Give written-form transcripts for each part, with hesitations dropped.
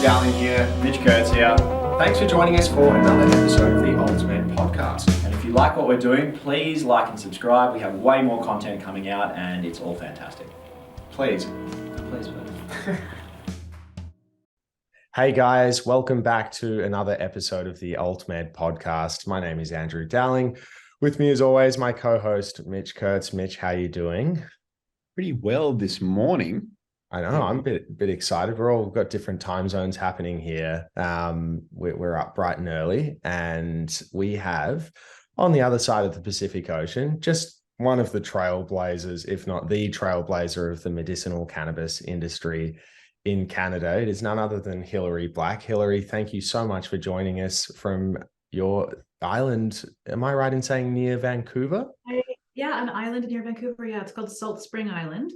Darling here, Mitch Kurtz here. Thanks for joining us for another episode of the AltMed podcast. And if you like what we're doing, please like and subscribe. We have way more content coming out and it's all fantastic. Please. Please. Hey guys, welcome back to another episode of the AltMed podcast. My name is Andrew Dowling. With me as always, my co-host Mitch Kurtz. Mitch, how you doing? Pretty well this morning. I know, I'm a bit excited. We've got different time zones happening here. We're up bright and early, and we have on the other side of the Pacific Ocean, just one of the trailblazers, if not the trailblazer of the medicinal cannabis industry in Canada. It is none other than Hilary Black. Hilary, thank you so much for joining us from your island. Am I right in saying near Vancouver? Yeah, an island near Vancouver. Yeah, it's called Salt Spring Island.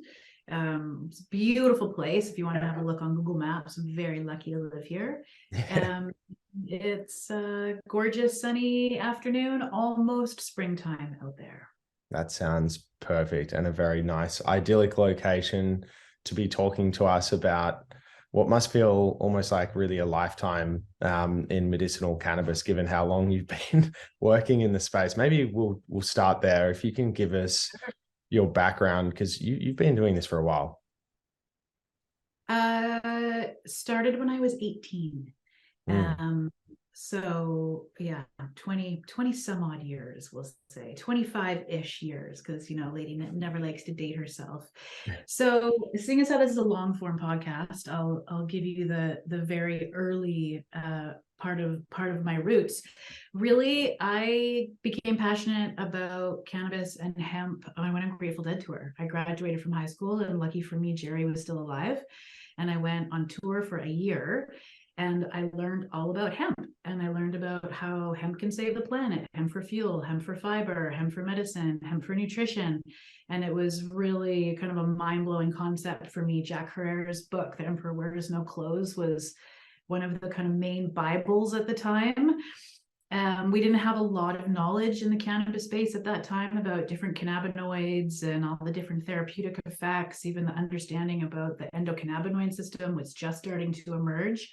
It's a beautiful place. If you want to have a look on Google Maps, I'm very lucky to live here. It's a gorgeous sunny afternoon, almost springtime out there. That sounds perfect, and a very nice, idyllic location to be talking to us about what must feel almost like really a lifetime in medicinal cannabis, given how long you've been working in the space. Maybe we'll start there. If you can give us your background, because you've been doing this for a while. Started when I was 18. So yeah, 20 some odd years, we'll say 25-ish years, because lady never likes to date herself. So seeing as how this is a long form podcast, I'll give you the very early part of my roots. Really, I became passionate about cannabis and hemp when I went on Grateful Dead tour. I graduated from high school, and lucky for me, Jerry was still alive, and I went on tour for a year. And I learned all about hemp, and I learned about how hemp can save the planet, hemp for fuel, hemp for fiber, hemp for medicine, hemp for nutrition. And it was really kind of a mind-blowing concept for me. Jack Herrera's book, The Emperor Wears No Clothes, was one of the kind of main Bibles at the time. We didn't have a lot of knowledge in the cannabis space at that time about different cannabinoids and all the different therapeutic effects. Even the understanding about the endocannabinoid system was just starting to emerge.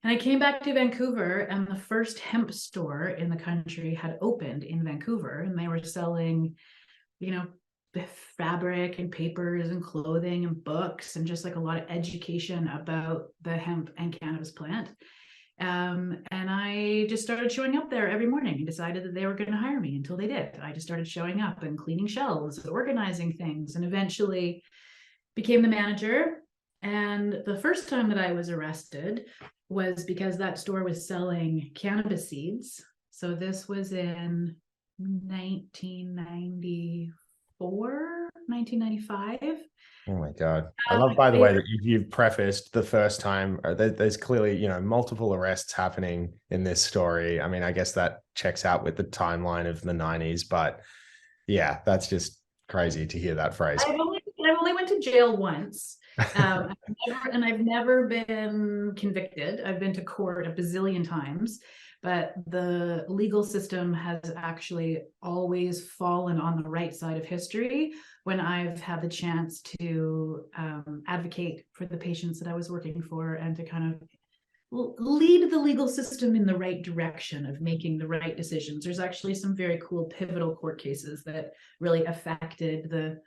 And I came back to Vancouver, and the first hemp store in the country had opened in Vancouver, and they were selling, fabric and papers and clothing and books and just like a lot of education about the hemp and cannabis plant. And I just started showing up there every morning and decided that they were going to hire me until they did. I just started showing up and cleaning shelves, organizing things, and eventually became the manager. And the first time that I was arrested was because that store was selling cannabis seeds. So this was in 1995. Oh my God. I love, by the way, that you've prefaced the first time. There's clearly, multiple arrests happening in this story. I mean, I guess that checks out with the timeline of the 90s, but yeah, that's just crazy to hear that phrase. I've only went to jail once. I've never been convicted. I've been to court a bazillion times, but the legal system has actually always fallen on the right side of history when I've had the chance to advocate for the patients that I was working for, and to kind of lead the legal system in the right direction of making the right decisions. There's actually some very cool pivotal court cases that really affected the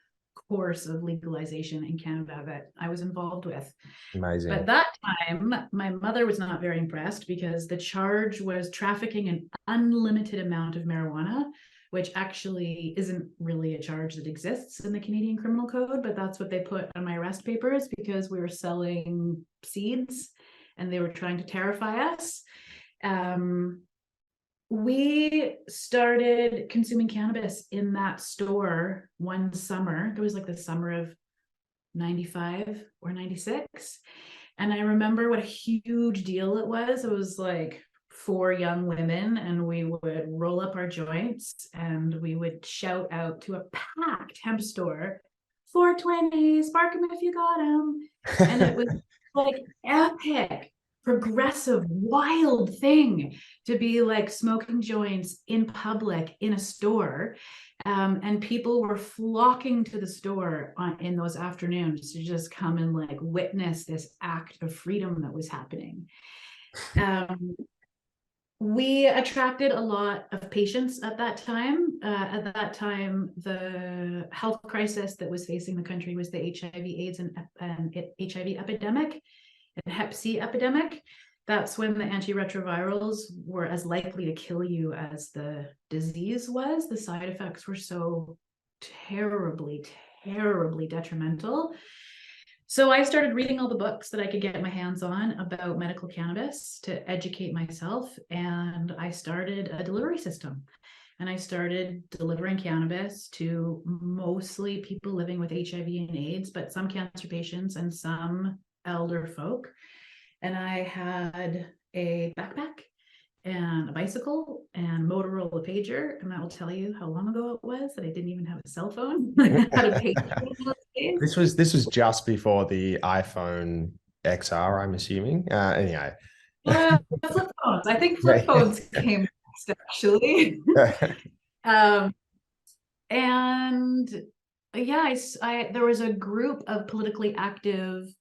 course of legalization in Canada that I was involved with. Amazing. But that time, my mother was not very impressed, because the charge was trafficking an unlimited amount of marijuana, which actually isn't really a charge that exists in the Canadian Criminal Code, but that's what they put on my arrest papers, because we were selling seeds and they were trying to terrify us. We started consuming cannabis in that store one summer. It was like the summer of 95 or 96. And I remember what a huge deal it was. It was like 4 young women, and we would roll up our joints and we would shout out to a packed hemp store, 420, spark them if you got them. And it was like epic. progressive, wild thing to be like smoking joints in public in a store. And people were flocking to the store in those afternoons to just come and like witness this act of freedom that was happening. We attracted a lot of patients at that time. At that time, the health crisis that was facing the country was the HIV/AIDS and HIV epidemic and Hep C epidemic. That's when the antiretrovirals were as likely to kill you as the disease was. The side effects were so terribly, terribly detrimental. So I started reading all the books that I could get my hands on about medical cannabis to educate myself. And I started a delivery system. And I started delivering cannabis to mostly people living with HIV and AIDS, but some cancer patients and some elder folk. And I had a backpack and a bicycle and Motorola pager, and I will tell you how long ago it was that I didn't even have a cell phone. I had a pager. This was just before the iPhone XR, I'm assuming. Anyway. Flip phones. I think flip phones came next, actually. And yeah, there was a group of politically active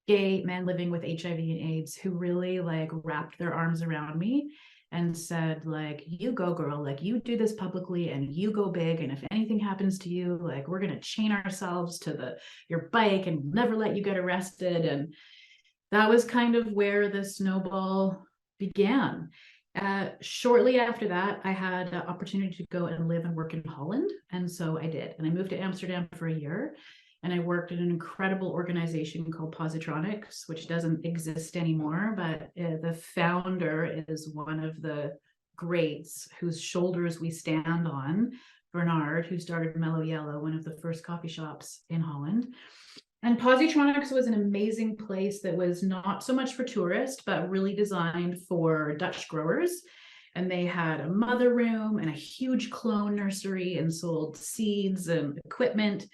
gay men living with HIV and AIDS who really like wrapped their arms around me and said, like, you go, girl, like you do this publicly and you go big, and if anything happens to you, like we're gonna chain ourselves to your bike and never let you get arrested. And that was kind of where the snowball began. Shortly after that, I had an opportunity to go and live and work in Holland, and so I did. And I moved to Amsterdam for a year, and I worked in an incredible organization called Positronics, which doesn't exist anymore, but the founder is one of the greats whose shoulders we stand on, Bernard, who started Mellow Yellow, one of the first coffee shops in Holland. And Positronics was an amazing place that was not so much for tourists, but really designed for Dutch growers. And they had a mother room and a huge clone nursery and sold seeds and equipment.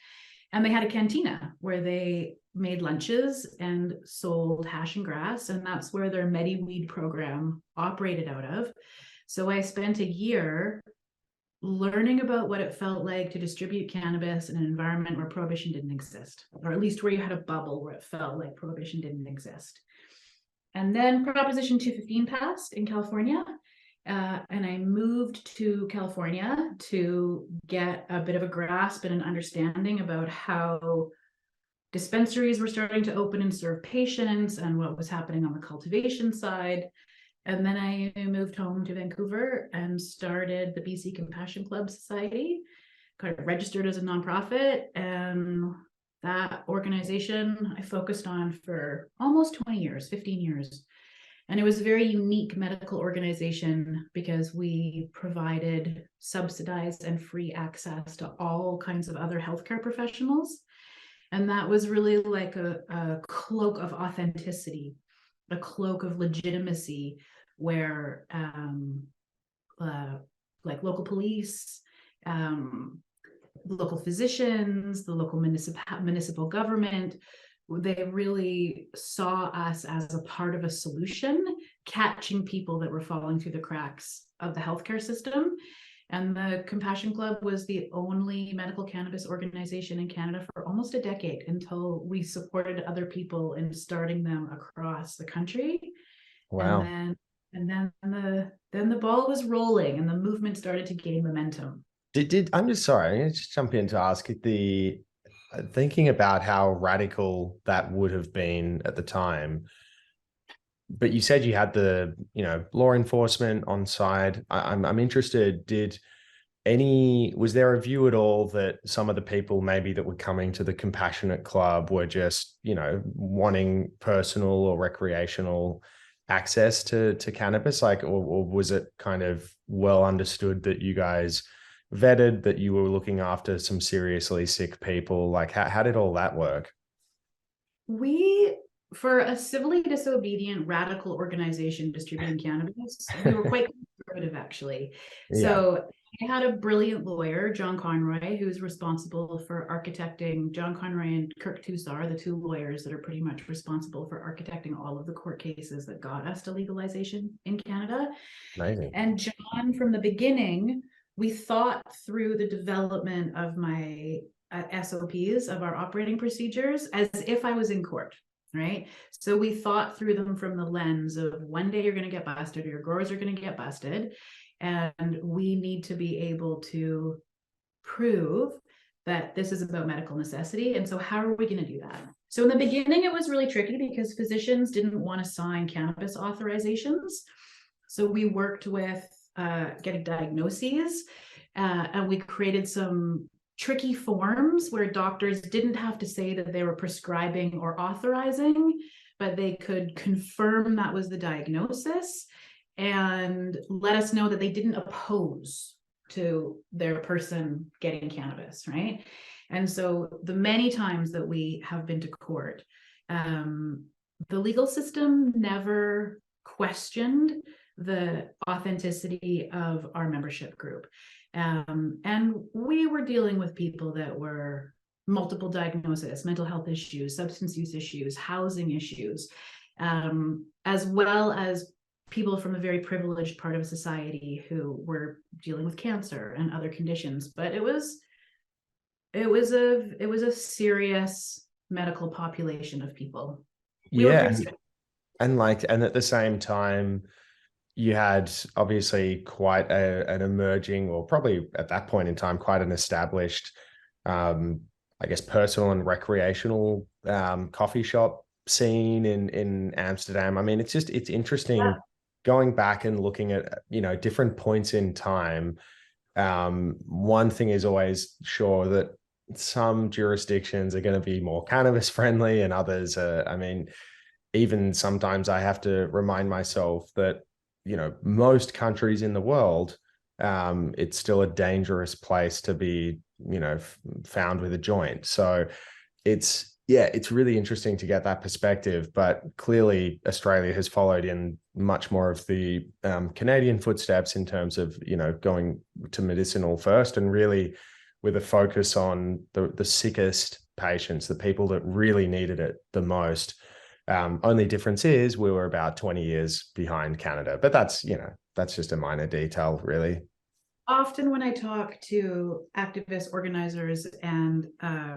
And they had a cantina where they made lunches and sold hash and grass. And that's where their MediWeed program operated out of. So I spent a year learning about what it felt like to distribute cannabis in an environment where prohibition didn't exist, or at least where you had a bubble where it felt like prohibition didn't exist. And then Proposition 215 passed in California. And I moved to California to get a bit of a grasp and an understanding about how dispensaries were starting to open and serve patients and what was happening on the cultivation side. And then I moved home to Vancouver and started the BC Compassion Club Society, got registered as a nonprofit. And that organization I focused on for almost 20 years, 15 years. And it was a very unique medical organization because we provided subsidized and free access to all kinds of other healthcare professionals. And that was really like a cloak of authenticity, a cloak of legitimacy, where like local police, local physicians, the local municipal government, they really saw us as a part of a solution, catching people that were falling through the cracks of the healthcare system. And the Compassion Club was the only medical cannabis organization in Canada for almost a decade, until we supported other people in starting them across the country. Wow. And then the ball was rolling and the movement started to gain momentum. I'm just sorry, I'm going to just jump in to ask the thinking about how radical that would have been at the time. But you said you had the, law enforcement on side. I'm interested, was there a view at all that some of the people maybe that were coming to the Compassionate Club were just, wanting personal or recreational access to cannabis, or was it kind of well understood that you guys vetted that you were looking after some seriously sick people? Like how did all that work? For a civilly disobedient radical organization distributing cannabis, we were quite conservative, actually. Yeah. So I had a brilliant lawyer, John Conroy, who's responsible for architecting. John Conroy and Kirk Tusa are the two lawyers that are pretty much responsible for architecting all of the court cases that got us to legalization in Canada. Amazing. And John, from the beginning, we thought through the development of my SOPs, of our operating procedures, as if I was in court, right? So we thought through them from the lens of one day you're going to get busted, or your growers are going to get busted, and we need to be able to prove that this is about medical necessity. And so how are we going to do that? So in the beginning, it was really tricky because physicians didn't want to sign cannabis authorizations. So we worked with getting diagnoses, and we created some tricky forms where doctors didn't have to say that they were prescribing or authorizing, but they could confirm that was the diagnosis and let us know that they didn't oppose to their person getting cannabis, right? And so the many times that we have been to court, the legal system never questioned the authenticity of our membership group. And we were dealing with people that were multiple diagnoses, mental health issues, substance use issues, housing issues, as well as people from a very privileged part of society who were dealing with cancer and other conditions. But it was a serious medical population of people. Yeah. And at the same time, you had obviously quite an emerging, or probably at that point in time, quite an established, I guess, personal and recreational coffee shop scene in Amsterdam. I mean, it's interesting going back and looking at, different points in time. One thing is always sure, that some jurisdictions are going to be more cannabis friendly and others are, I mean, even sometimes I have to remind myself that, most countries in the world, it's still a dangerous place to be, found with a joint. So it's really interesting to get that perspective. But clearly Australia has followed in much more of the Canadian footsteps in terms of, going to medicinal first, and really with a focus on the sickest patients, the people that really needed it the most. Only difference is we were about 20 years behind Canada, but that's just a minor detail, really. Often when I talk to activists, organizers, and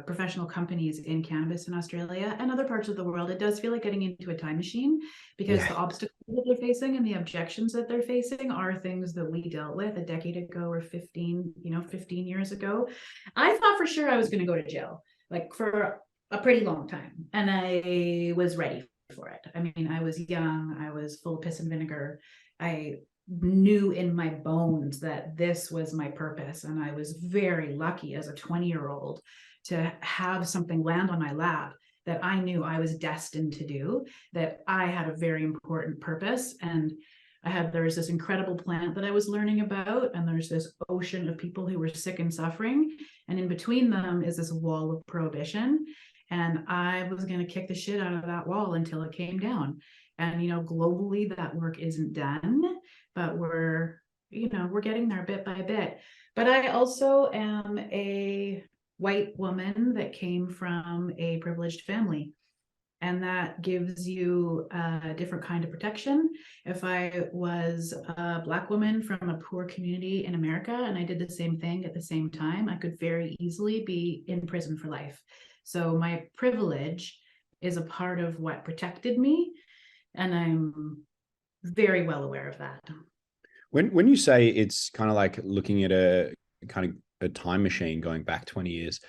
professional companies in cannabis in Australia and other parts of the world, it does feel like getting into a time machine, because the obstacles that they're facing and the objections that they're facing are things that we dealt with a decade ago or 15 years ago. I thought for sure I was going to go to jail, like for a pretty long time, and I was ready for it. I mean, I was young, I was full of piss and vinegar. I knew in my bones that this was my purpose, and I was very lucky as a 20-year-old to have something land on my lap that I knew I was destined to do, that I had a very important purpose. And there was this incredible plant that I was learning about, and there's this ocean of people who were sick and suffering, and in between them is this wall of prohibition. And I was going to kick the shit out of that wall until it came down. And, globally that work isn't done, but we're getting there bit by bit. But I also am a white woman that came from a privileged family, and that gives you a different kind of protection. If I was a Black woman from a poor community in America and I did the same thing at the same time, I could very easily be in prison for life. So my privilege is a part of what protected me, and I'm very well aware of that. When you say it's kind of like looking at a kind of a time machine going back 20 years,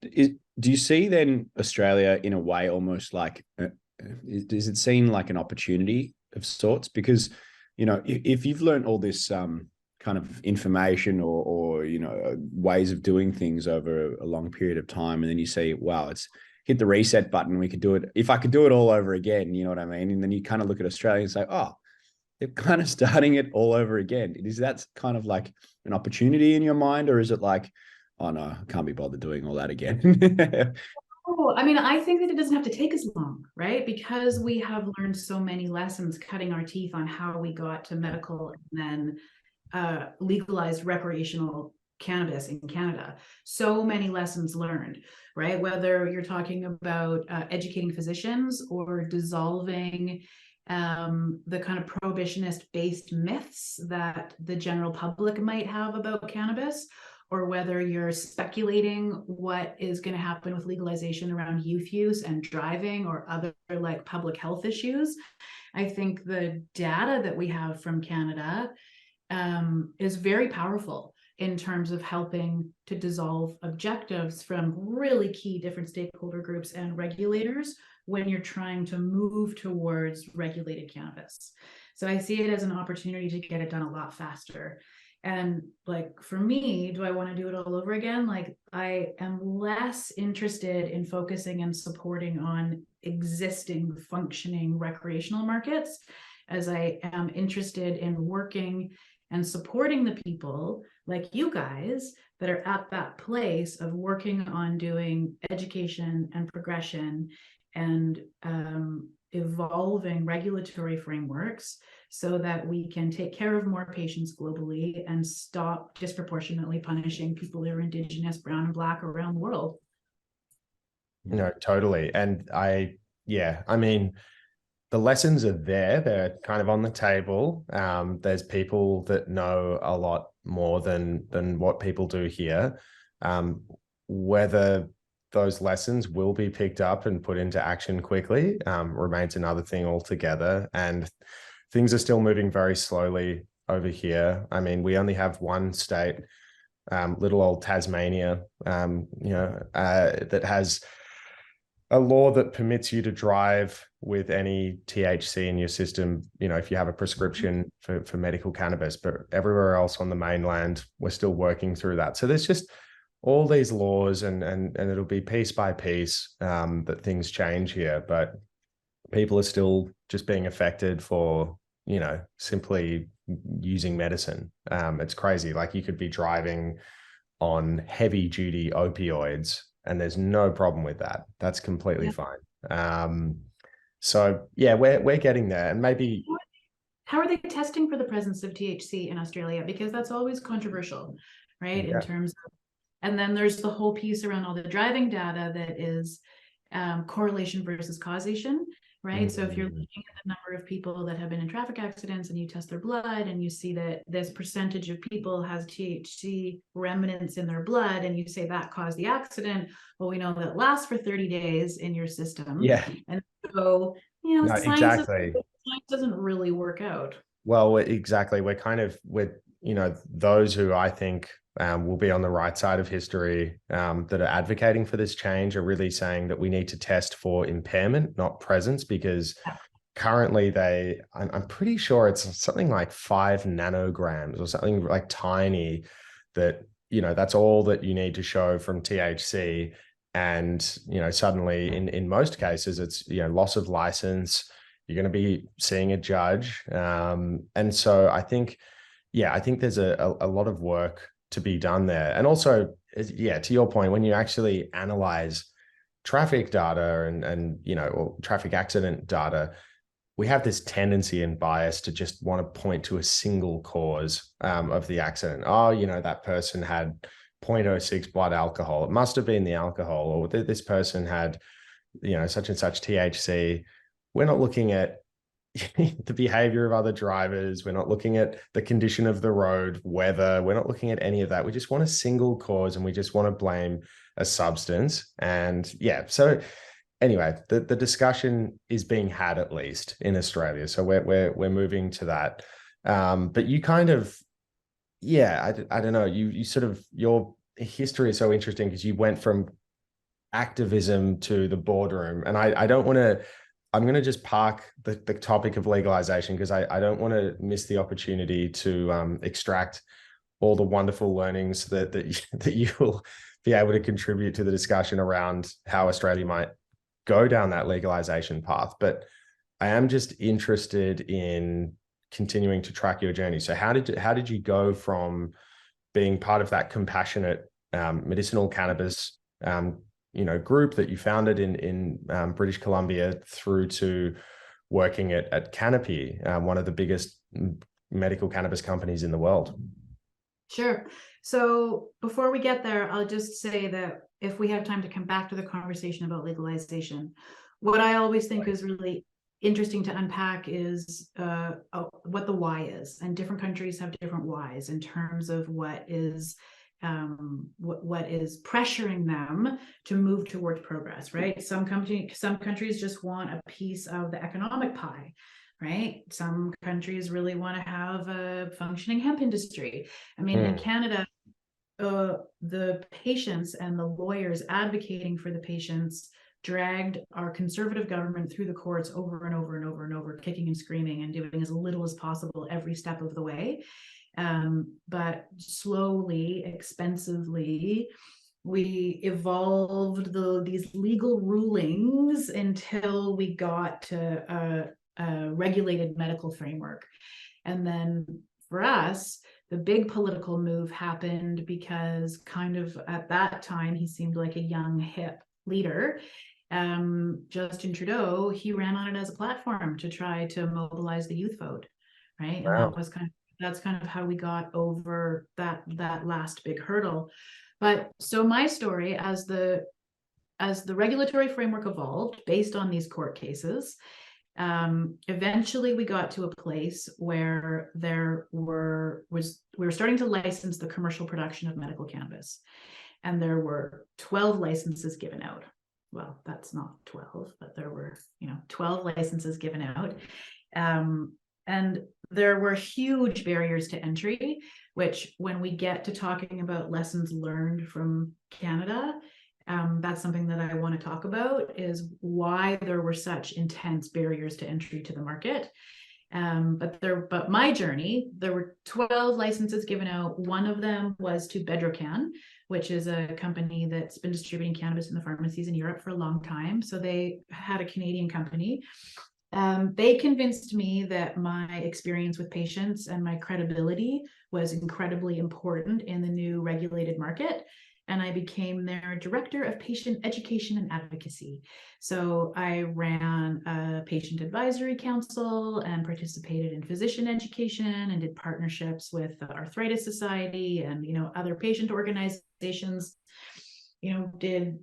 do you see then Australia in a way almost like, is it seen like an opportunity of sorts? Because, if you've learned all this kind of information or ways of doing things over a long period of time, and then you say, wow, it's hit the reset button, we could do it. If I could do it all over again, you know what I mean? And then you kind of look at Australia and say, oh, they're kind of starting it all over again. Is that kind of like an opportunity in your mind, or is it like, oh no, I can't be bothered doing all that again? Oh, I mean, I think that it doesn't have to take as long, right? Because we have learned so many lessons cutting our teeth on how we got to medical and then legalized recreational cannabis in Canada. So many lessons learned, right? Whether you're talking about educating physicians or dissolving the kind of prohibitionist based myths that the general public might have about cannabis, or whether you're speculating what is going to happen with legalization around youth use and driving or other like public health issues. I think the data that we have from Canada is very powerful in terms of helping to dissolve objectives from really key different stakeholder groups and regulators when you're trying to move towards regulated cannabis. So I see it as an opportunity to get it done a lot faster. And like for me, do I want to do it all over again? Like I am less interested in focusing and supporting on existing functioning recreational markets as I am interested in working and supporting the people like you guys that are at that place of working on doing education and progression and evolving regulatory frameworks so that we can take care of more patients globally and stop disproportionately punishing people who are Indigenous, brown, and Black around the world. No, totally. And I mean, the lessons are there. They're kind of on the table. There's people that know a lot more than what people do here. Whether those lessons will be picked up and put into action quickly remains another thing altogether. And things are still moving very slowly over here. I mean, we only have one state, little old Tasmania, that has a law that permits you to drive with any THC in your system, if you have a prescription for medical cannabis. But everywhere else on the mainland, we're still working through that. So there's just all these laws and it'll be piece by piece that things change here. But people are still just being affected for, simply using medicine. It's crazy. Like you could be driving on heavy duty opioids and there's no problem with that. That's completely fine. So yeah, we're getting there. And maybe how are they testing for the presence of THC in Australia? Because that's always controversial, right? Yeah. In terms of, and then there's the whole piece around all the driving data that is correlation versus causation, right? So if you're looking at the number of people that have been in traffic accidents and you test their blood and you see that this percentage of people has THC remnants in their blood and you say that caused the accident, well, we know that lasts for 30 days in your system. Yeah. And so, No, science exactly. doesn't really work out. Well, exactly. We're those who I think will be on the right side of history that are advocating for this change are really saying that we need to test for impairment, not presence, because currently I'm pretty sure it's something like 5 nanograms or something like tiny that, that's all that you need to show from THC. And, suddenly in most cases, it's, loss of license. You're going to be seeing a judge. And so I think there's a lot of work to be done there. And also, to your point, when you actually analyze traffic data and or traffic accident data, we have this tendency and bias to just want to point to a single cause of the accident. Oh, that person had 0.06 blood alcohol. It must have been the alcohol, or this person had, such and such THC. We're not looking at the behavior of other drivers. We're not looking at the condition of the road, weather. We're not looking at any of that. We just want a single cause and we just want to blame a substance. And so anyway, the discussion is being had at least in Australia. So we're moving to that. But you kind of, I don't know, you sort of, your history is so interesting because you went from activism to the boardroom. And I'm going to just park the topic of legalization because I don't want to miss the opportunity to extract all the wonderful learnings that you will be able to contribute to the discussion around how Australia might go down that legalization path. But I am just interested in continuing to track your journey. So how did you go from being part of that compassionate medicinal cannabis group that you founded in British Columbia through to working at Canopy, one of the biggest medical cannabis companies in the world. Sure. So before we get there, I'll just say that if we have time to come back to the conversation about legalization, what I always think is really interesting to unpack is what the why is, and different countries have different whys in terms of what is pressuring them to move towards progress, right? Some countries just want a piece of the economic pie, right? Some countries really want to have a functioning hemp industry. I mean, in Canada, the patients and the lawyers advocating for the patients dragged our conservative government through the courts over and over and over and over, kicking and screaming and doing as little as possible every step of the way. But slowly, expensively, we evolved these legal rulings until we got to a regulated medical framework. And then for us, the big political move happened because kind of at that time, he seemed like a young, hip leader. Justin Trudeau, he ran on it as a platform to try to mobilize the youth vote, right? Wow. And that's kind of how we got over that last big hurdle. But so my story, as the regulatory framework evolved based on these court cases, eventually we got to a place where we were starting to license the commercial production of medical cannabis, and there were 12 licenses given out. Well, that's not 12, but there were 12 licenses given out, and there were huge barriers to entry, which when we get to talking about lessons learned from Canada, that's something that I want to talk about, is why there were such intense barriers to entry to the market. But my journey, there were 12 licenses given out. One of them was to Bedrocan, which is a company that's been distributing cannabis in the pharmacies in Europe for a long time. So they had a Canadian company. They convinced me that my experience with patients and my credibility was incredibly important in the new regulated market. And I became their director of patient education and advocacy. So I ran a patient advisory council and participated in physician education and did partnerships with the Arthritis Society and other patient organizations. Did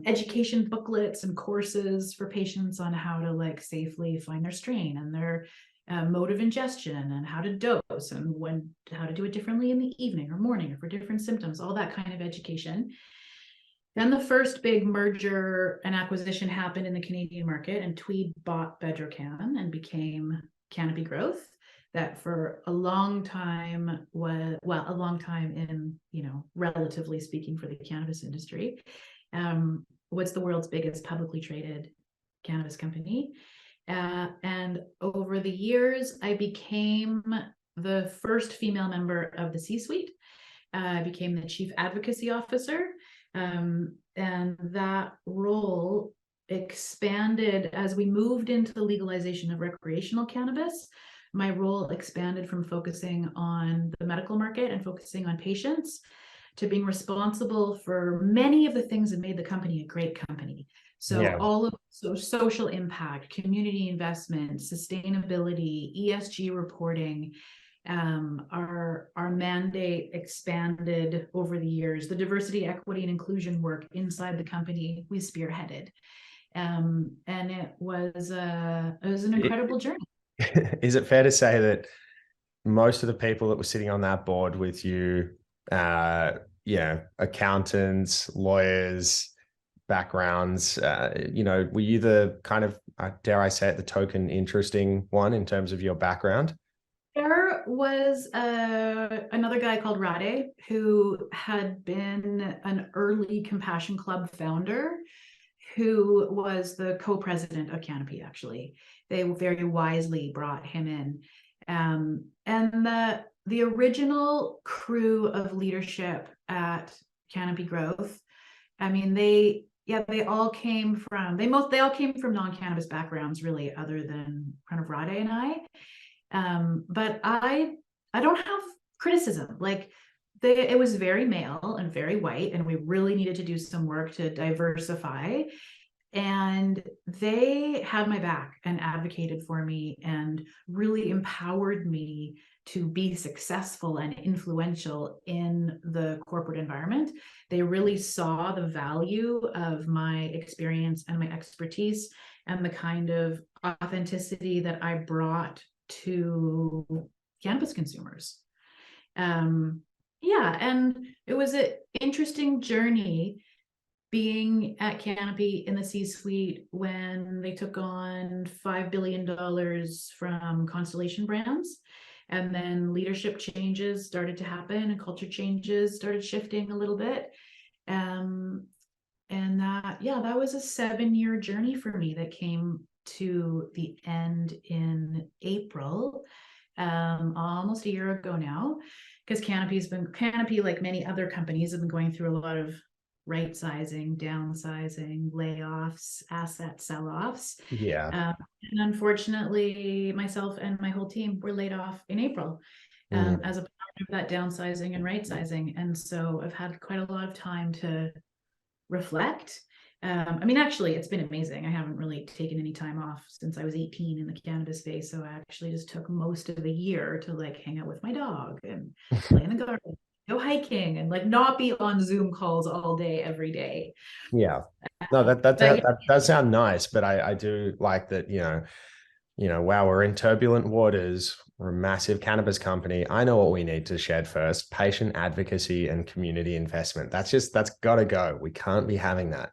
education booklets and courses for patients on how to safely find their strain and their mode of ingestion and how to dose and how to do it differently in the evening or morning or for different symptoms, all that kind of education. Then the first big merger and acquisition happened in the Canadian market, and Tweed bought Bedrocan and became Canopy Growth. That for a long time in, relatively speaking, for the cannabis industry, was the world's biggest publicly traded cannabis company. And over the years, I became the first female member of the C-suite. I became the chief advocacy officer. And that role expanded as we moved into the legalization of recreational cannabis. My role expanded from focusing on the medical market and focusing on patients to being responsible for many of the things that made the company a great company. So all of social impact, community investment, sustainability, ESG reporting, our mandate expanded over the years. The diversity, equity, and inclusion work inside the company we spearheaded, and it was an incredible journey. Is it fair to say that most of the people that were sitting on that board with you, accountants, lawyers, backgrounds, were you the kind of, dare I say it, the token interesting one in terms of your background? There was another guy called Rade, who had been an early Compassion Club founder, who was the co-president of Canopy, actually. They very wisely brought him in. And the original crew of leadership at Canopy Growth, I mean, they all came from non-cannabis backgrounds, really, other than kind of Rade and I. But I don't have criticism. It was very male and very white, and we really needed to do some work to diversify. And they had my back and advocated for me and really empowered me to be successful and influential in the corporate environment. They really saw the value of my experience and my expertise and the kind of authenticity that I brought to cannabis consumers. Yeah, and it was an interesting journey being at Canopy in the C-suite when they took on $5 billion from Constellation Brands. And then leadership changes started to happen and culture changes started shifting a little bit. And that was a 7-year journey for me that came to the end in April, almost a year ago now, because Canopy, like many other companies, have been going through a lot of right sizing, downsizing, layoffs, asset sell-offs. Yeah. And unfortunately, myself and my whole team were laid off in April as a part of that downsizing and right sizing. And so I've had quite a lot of time to reflect. I mean, actually, it's been amazing. I haven't really taken any time off since I was 18 in the cannabis space. So I actually just took most of the year to like hang out with my dog and play in the garden, go hiking, and like not be on Zoom calls all day, every day. Yeah. No, that does sound nice, but I do like that, wow, we're in turbulent waters. We're a massive cannabis company. I know what we need to shed first: patient advocacy and community investment. That's got to go. We can't be having that.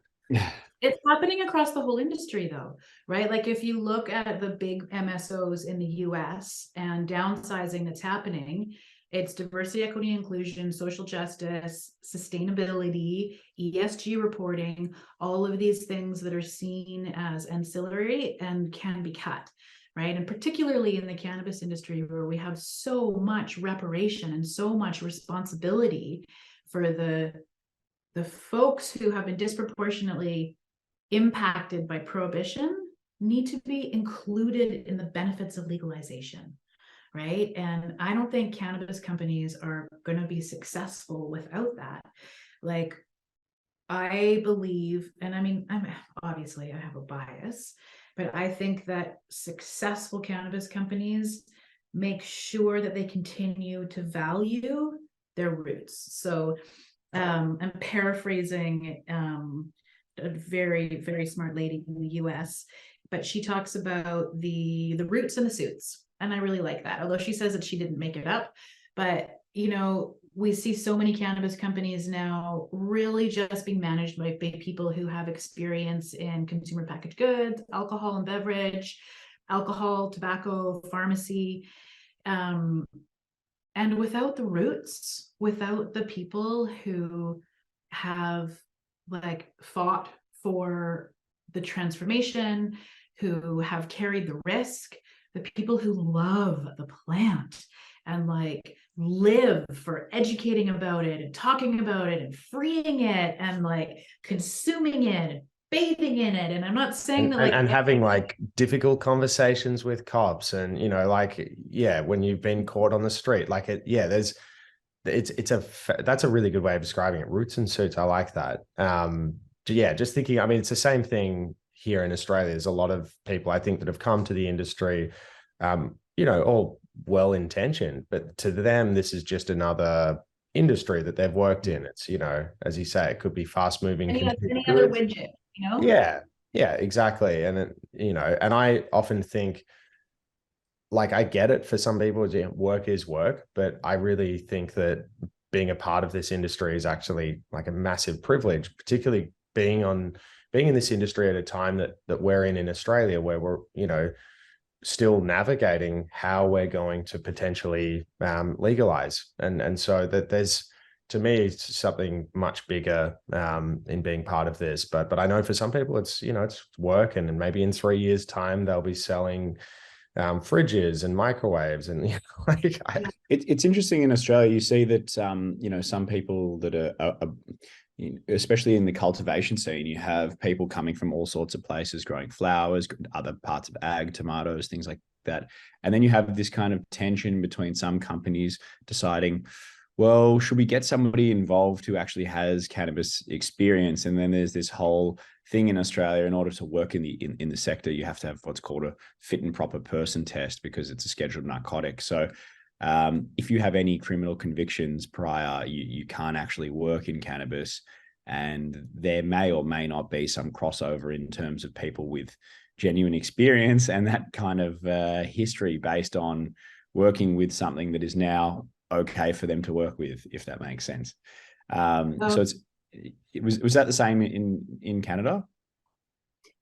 It's happening across the whole industry though, right? Like if you look at the big MSOs in the US and downsizing that's happening, it's diversity, equity, inclusion, social justice, sustainability, ESG reporting, all of these things that are seen as ancillary and can be cut, right? And particularly in the cannabis industry, where we have so much reparation and so much responsibility for the folks who have been disproportionately impacted by prohibition, need to be included in the benefits of legalization, right? And I don't think cannabis companies are going to be successful without that. Like, I believe, and I mean, obviously I have a bias, but I think that successful cannabis companies make sure that they continue to value their roots. So I'm paraphrasing a very, very smart lady in the US, but she talks about the roots and the suits. And I really like that, although she says that she didn't make it up. But, we see so many cannabis companies now really just being managed by people who have experience in consumer packaged goods, alcohol and beverage, alcohol, tobacco, pharmacy. And without the roots, without the people who have like fought for the transformation, who have carried the risk, the people who love the plant and like live for educating about it and talking about it and freeing it and like consuming it and bathing in it. And I'm not saying that and having like difficult conversations with cops and when you've been caught on the street, that's a really good way of describing it. Roots and suits, I like that. Just thinking, I mean, it's the same thing here in Australia. There's a lot of people I think that have come to the industry, all well-intentioned, but to them, this is just another industry that they've worked in. It's, as you say, it could be fast-moving. Any other widget, Yeah, exactly. And, and I often think, like, I get it for some people, work is work, but I really think that being a part of this industry is actually like a massive privilege, particularly being in this industry at a time that we're in Australia, where we're, still navigating how we're going to potentially legalize. And so that there's, to me, it's something much bigger in being part of this. But I know for some people it's, it's work, and maybe in 3 years' time, they'll be selling fridges and microwaves. And it's interesting in Australia. You see that some people that are especially in the cultivation scene, you have people coming from all sorts of places growing flowers, other parts of ag, tomatoes, things like that. And then you have this kind of tension between some companies deciding, well, should we get somebody involved who actually has cannabis experience? And then there's this whole thing in Australia. In order to work in the sector, you have to have what's called a fit and proper person test because it's a scheduled narcotic. So if you have any criminal convictions prior, you can't actually work in cannabis. And there may or may not be some crossover in terms of people with genuine experience and that kind of history based on working with something that is now okay for them to work with, if that makes sense. So was that the same in Canada?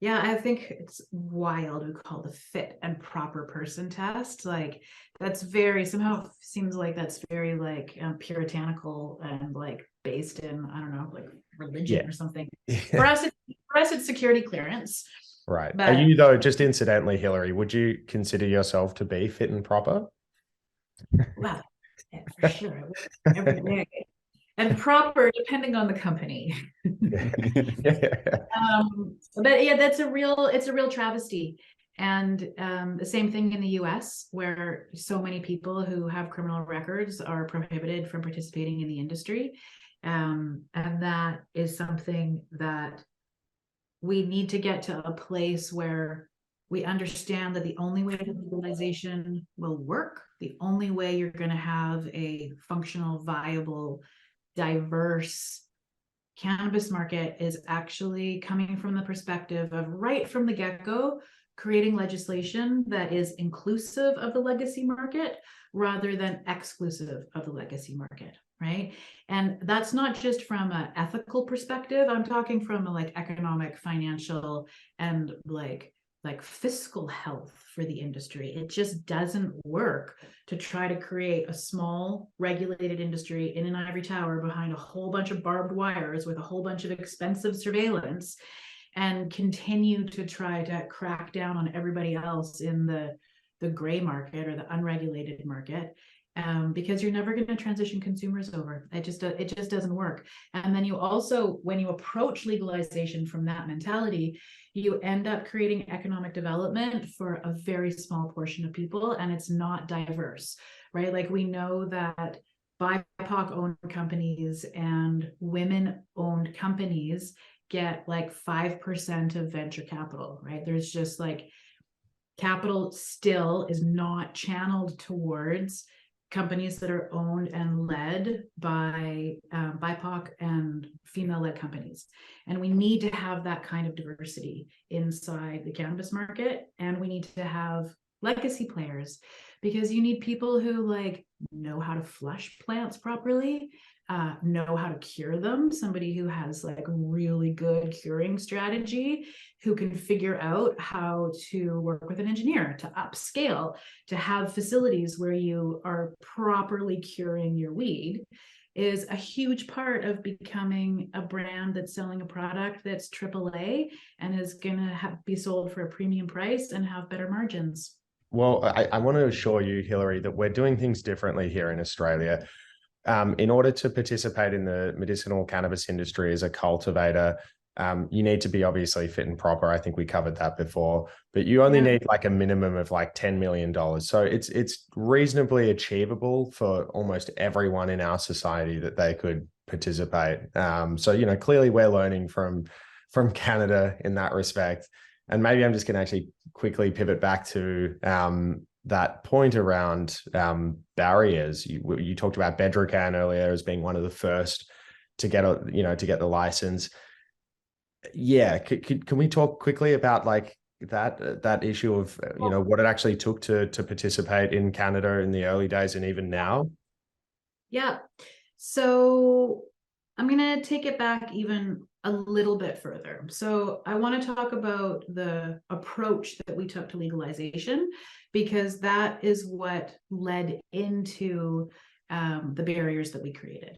Yeah, I think it's wild. We call the fit and proper person test. Like that's very somehow seems like that's very like puritanical and like based in, I don't know, like religion or something. For us, it's security clearance. Right. But, Are you though, just incidentally, Hilary, would you consider yourself to be fit and proper? well, yeah, for sure. Every day. And proper depending on the company. But yeah, it's a real travesty. And the same thing in the US, where so many people who have criminal records are prohibited from participating in the industry. And that is something that we need to get to a place where we understand that the only way that legalization will work, the only way you're going to have a functional, viable, diverse cannabis market is actually coming from the perspective of right from the get-go, creating legislation that is inclusive of the legacy market rather than exclusive of the legacy market, right? And that's not just from an ethical perspective. I'm talking from a like economic, financial, and like fiscal health for the industry. It just doesn't work to try to create a small regulated industry in an ivory tower behind a whole bunch of barbed wires with a whole bunch of expensive surveillance and continue to try to crack down on everybody else in the gray market or the unregulated market. Because you're never going to transition consumers over. It just doesn't work. And then you also, when you approach legalization from that mentality, you end up creating economic development for a very small portion of people, and it's not diverse, right? Like we know that BIPOC-owned companies and women-owned companies get like 5% of venture capital, right? There's just like capital still is not channeled towards companies that are owned and led by BIPOC and female-led companies. And we need to have that kind of diversity inside the cannabis market. And we need to have legacy players because you need people who like know how to flush plants properly, know how to cure them, somebody who has like really good curing strategy, who can figure out how to work with an engineer to upscale, to have facilities where you are properly curing your weed is a huge part of becoming a brand that's selling a product that's AAA and is going to be sold for a premium price and have better margins. Well, I want to assure you, Hilary, that we're doing things differently here in Australia. In order to participate in the medicinal cannabis industry as a cultivator, you need to be obviously fit and proper. I think we covered that before, but you only need like a minimum of like $10 million. So it's reasonably achievable for almost everyone in our society that they could participate. So, you know, clearly we're learning from Canada in that respect. And maybe I'm just going to actually quickly pivot back to that point around barriers. You talked about Bedrocan earlier as being one of the first to get the license. Yeah, can we talk quickly about like that issue of what it actually took to participate in Canada in the early days and even now? Yeah, so I'm gonna take it back even a little bit further. So I want to talk about the approach that we took to legalization, because that is what led into the barriers that we created.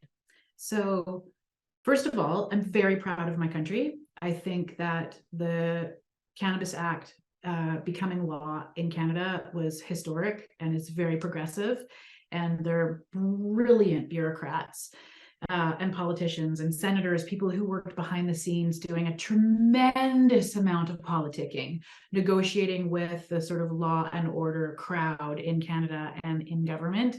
So first of all, I'm very proud of my country. I think that the Cannabis Act becoming law in Canada was historic and is very progressive. And they're brilliant bureaucrats and politicians and senators, people who worked behind the scenes doing a tremendous amount of politicking, negotiating with the sort of law and order crowd in Canada and in government.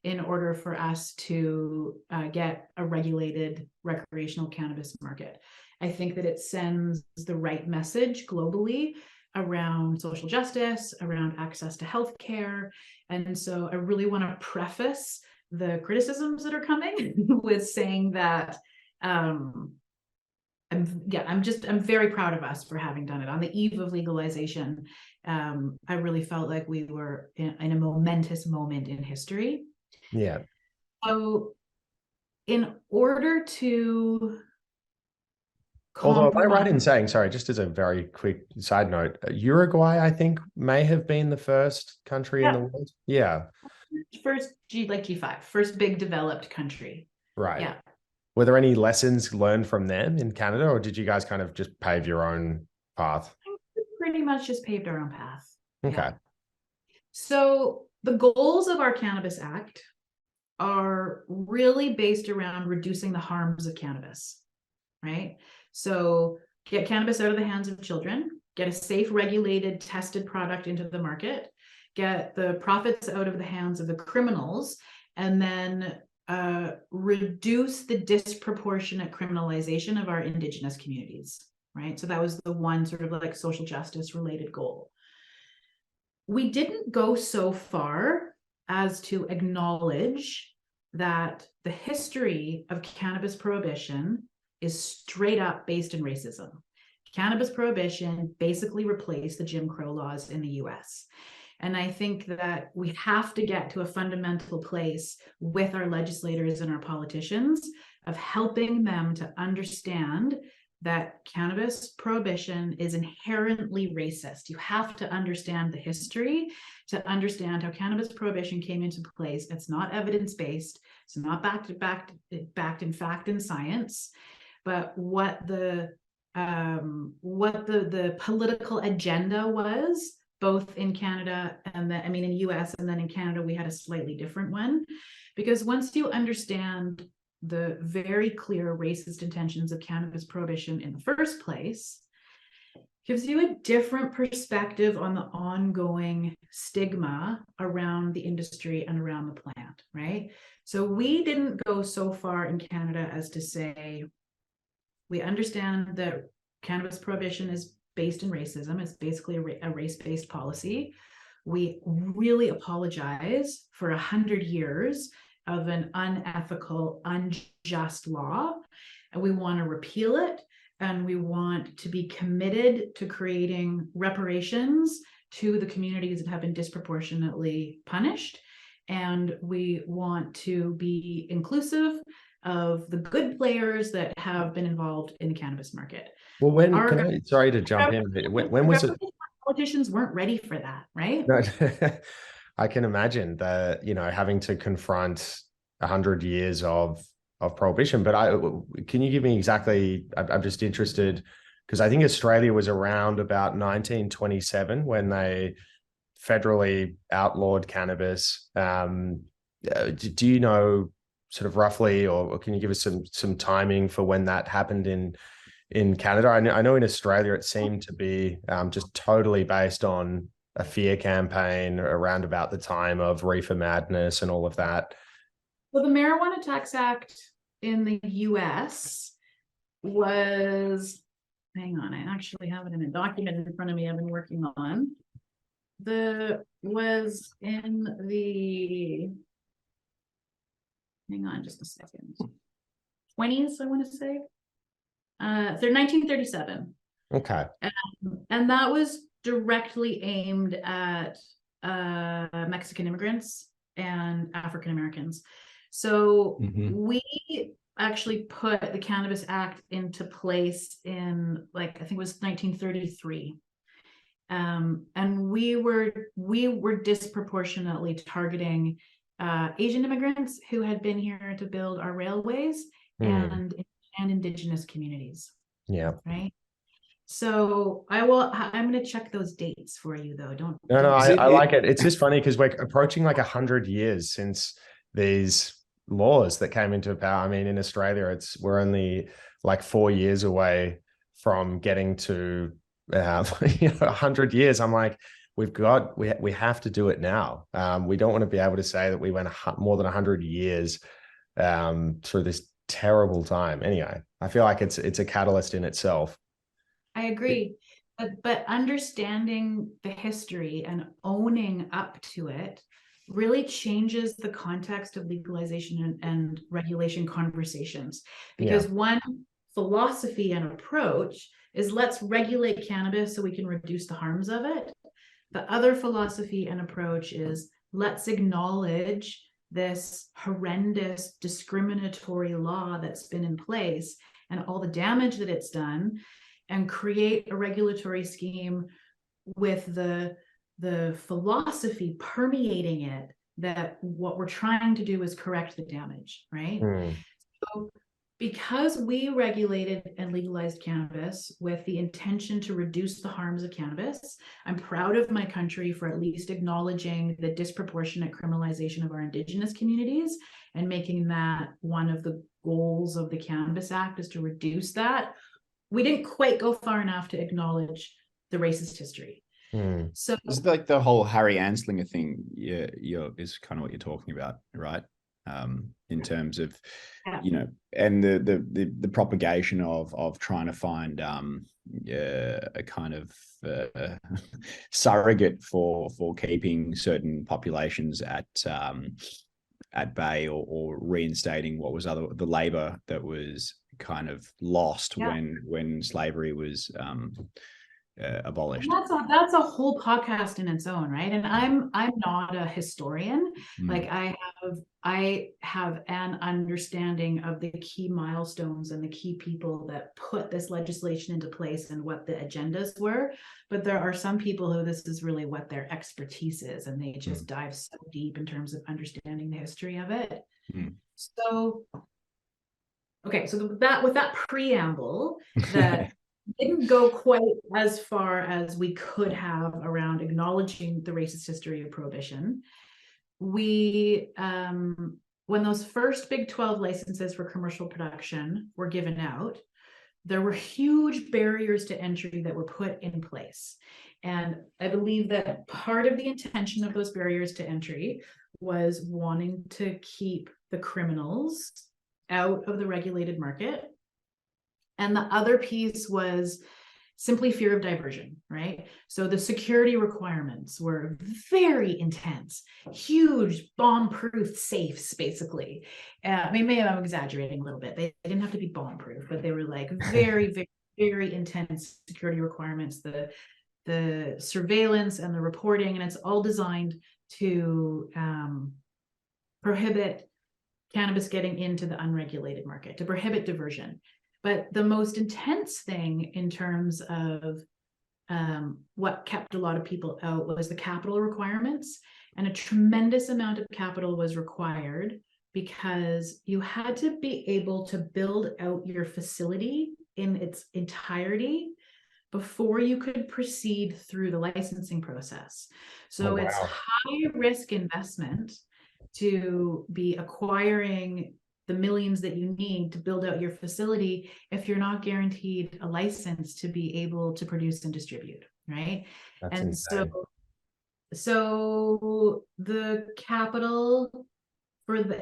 in order for us to get a regulated recreational cannabis market. I think that it sends the right message globally around social justice, around access to healthcare. And so I really want to preface the criticisms that are coming with saying that I'm very proud of us for having done it on the eve of legalization. I really felt like we were in a momentous moment in history. Yeah. So in order to Although, am I right in saying, sorry, just as a very quick side note, Uruguay, I think, may have been the first country in the world. Yeah. First G5, first big developed country. Right. Yeah. Were there any lessons learned from them in Canada, or did you guys kind of just pave your own path? Pretty much just paved our own path. Okay. Yeah. So the goals of our Cannabis Act are really based around reducing the harms of cannabis, right? So get cannabis out of the hands of children, get a safe, regulated, tested product into the market, get the profits out of the hands of the criminals, and then reduce the disproportionate criminalization of our Indigenous communities, right? So that was the one sort of like social justice related goal. We didn't go so far as to acknowledge that the history of cannabis prohibition is straight up based in racism. Cannabis prohibition basically replaced the Jim Crow laws in the US. And I think that we have to get to a fundamental place with our legislators and our politicians of helping them to understand that cannabis prohibition is inherently racist. You have to understand the history to understand how cannabis prohibition came into place. It's not evidence-based. It's not backed in fact and science, but what the political agenda was, both in Canada and then, in the US, and then in Canada, we had a slightly different one. Because once you understand the very clear racist intentions of cannabis prohibition in the first place, gives you a different perspective on the ongoing stigma around the industry and around the plant, right? So we didn't go so far in Canada as to say, we understand that cannabis prohibition is based in racism. It's basically a race-based policy. We really apologize for 100 years of an unethical, unjust law, and we want to repeal it, and we want to be committed to creating reparations to the communities that have been disproportionately punished, and we want to be inclusive of the good players that have been involved in the cannabis market. Well, sorry to jump in, but when was it? Politicians weren't ready for that, right? No, I can imagine that, having to confront 100 years of prohibition. But can you give me exactly? I'm just interested because I think Australia was around about 1927 when they federally outlawed cannabis. Do you know sort of roughly, or can you give us some timing for when that happened in Canada? I know in Australia it seemed to be just totally based on a fear campaign around about the time of reefer madness and all of that. Well, the Marijuana Tax Act in the US was, hang on, I actually have it in a document in front of me I've been working on. Was in the, hang on just a second, 20s, I want to say. They're 1937. Okay. And that was directly aimed at Mexican immigrants and African Americans. So we actually put the Cannabis Act into place in, I think it was 1933. And we were disproportionately targeting Asian immigrants who had been here to build our railways and Indigenous communities. Yeah. Right. So I'm going to check those dates for you though. I like it. It's just funny because we're approaching 100 years since these laws that came into power. In Australia, we're only 4 years away from getting to 100 years. I'm like, we have to do it now. We don't want to be able to say that we went more than 100 years through this terrible time. Anyway, I feel like it's a catalyst in itself. I agree. But understanding the history and owning up to it really changes the context of legalization and regulation conversations. Because one philosophy and approach is let's regulate cannabis so we can reduce the harms of it. The other philosophy and approach is let's acknowledge this horrendous discriminatory law that's been in place and all the damage that it's done, and create a regulatory scheme with the philosophy permeating it that what we're trying to do is correct the damage, right? So because we regulated and legalized cannabis with the intention to reduce the harms of cannabis, I'm proud of my country for at least acknowledging the disproportionate criminalization of our Indigenous communities and making that one of the goals of the Cannabis Act is to reduce that. We didn't quite go far enough to acknowledge the racist history. So it's like the whole Harry Anslinger thing, is kind of what you're talking about, right? In terms of, and the propagation of trying to find a kind of surrogate for keeping certain populations at bay, or reinstating what was the labor that was kind of lost when slavery was abolished. That's a whole podcast in its own, right? And I'm not a historian. Like I have an understanding of the key milestones and the key people that put this legislation into place and what the agendas were. But there are some people who this is really what their expertise is, and they just dive so deep in terms of understanding the history of it. So, okay, so with that preamble that didn't go quite as far as we could have around acknowledging the racist history of prohibition. We, when those first Big 12 licenses for commercial production were given out, there were huge barriers to entry that were put in place. And I believe that part of the intention of those barriers to entry was wanting to keep the criminals out of the regulated market. And the other piece was simply fear of diversion, right? So the security requirements were very intense, huge bomb-proof safes, basically. Maybe I'm exaggerating a little bit. They didn't have to be bomb-proof, but they were like very, very, very intense security requirements, the surveillance and the reporting, and it's all designed to prohibit cannabis getting into the unregulated market, to prohibit diversion. But the most intense thing in terms of what kept a lot of people out was the capital requirements. And a tremendous amount of capital was required because you had to be able to build out your facility in its entirety before you could proceed through the licensing process. So it's high risk investment to be acquiring the millions that you need to build out your facility if you're not guaranteed a license to be able to produce and distribute, right? That's and insane. so the capital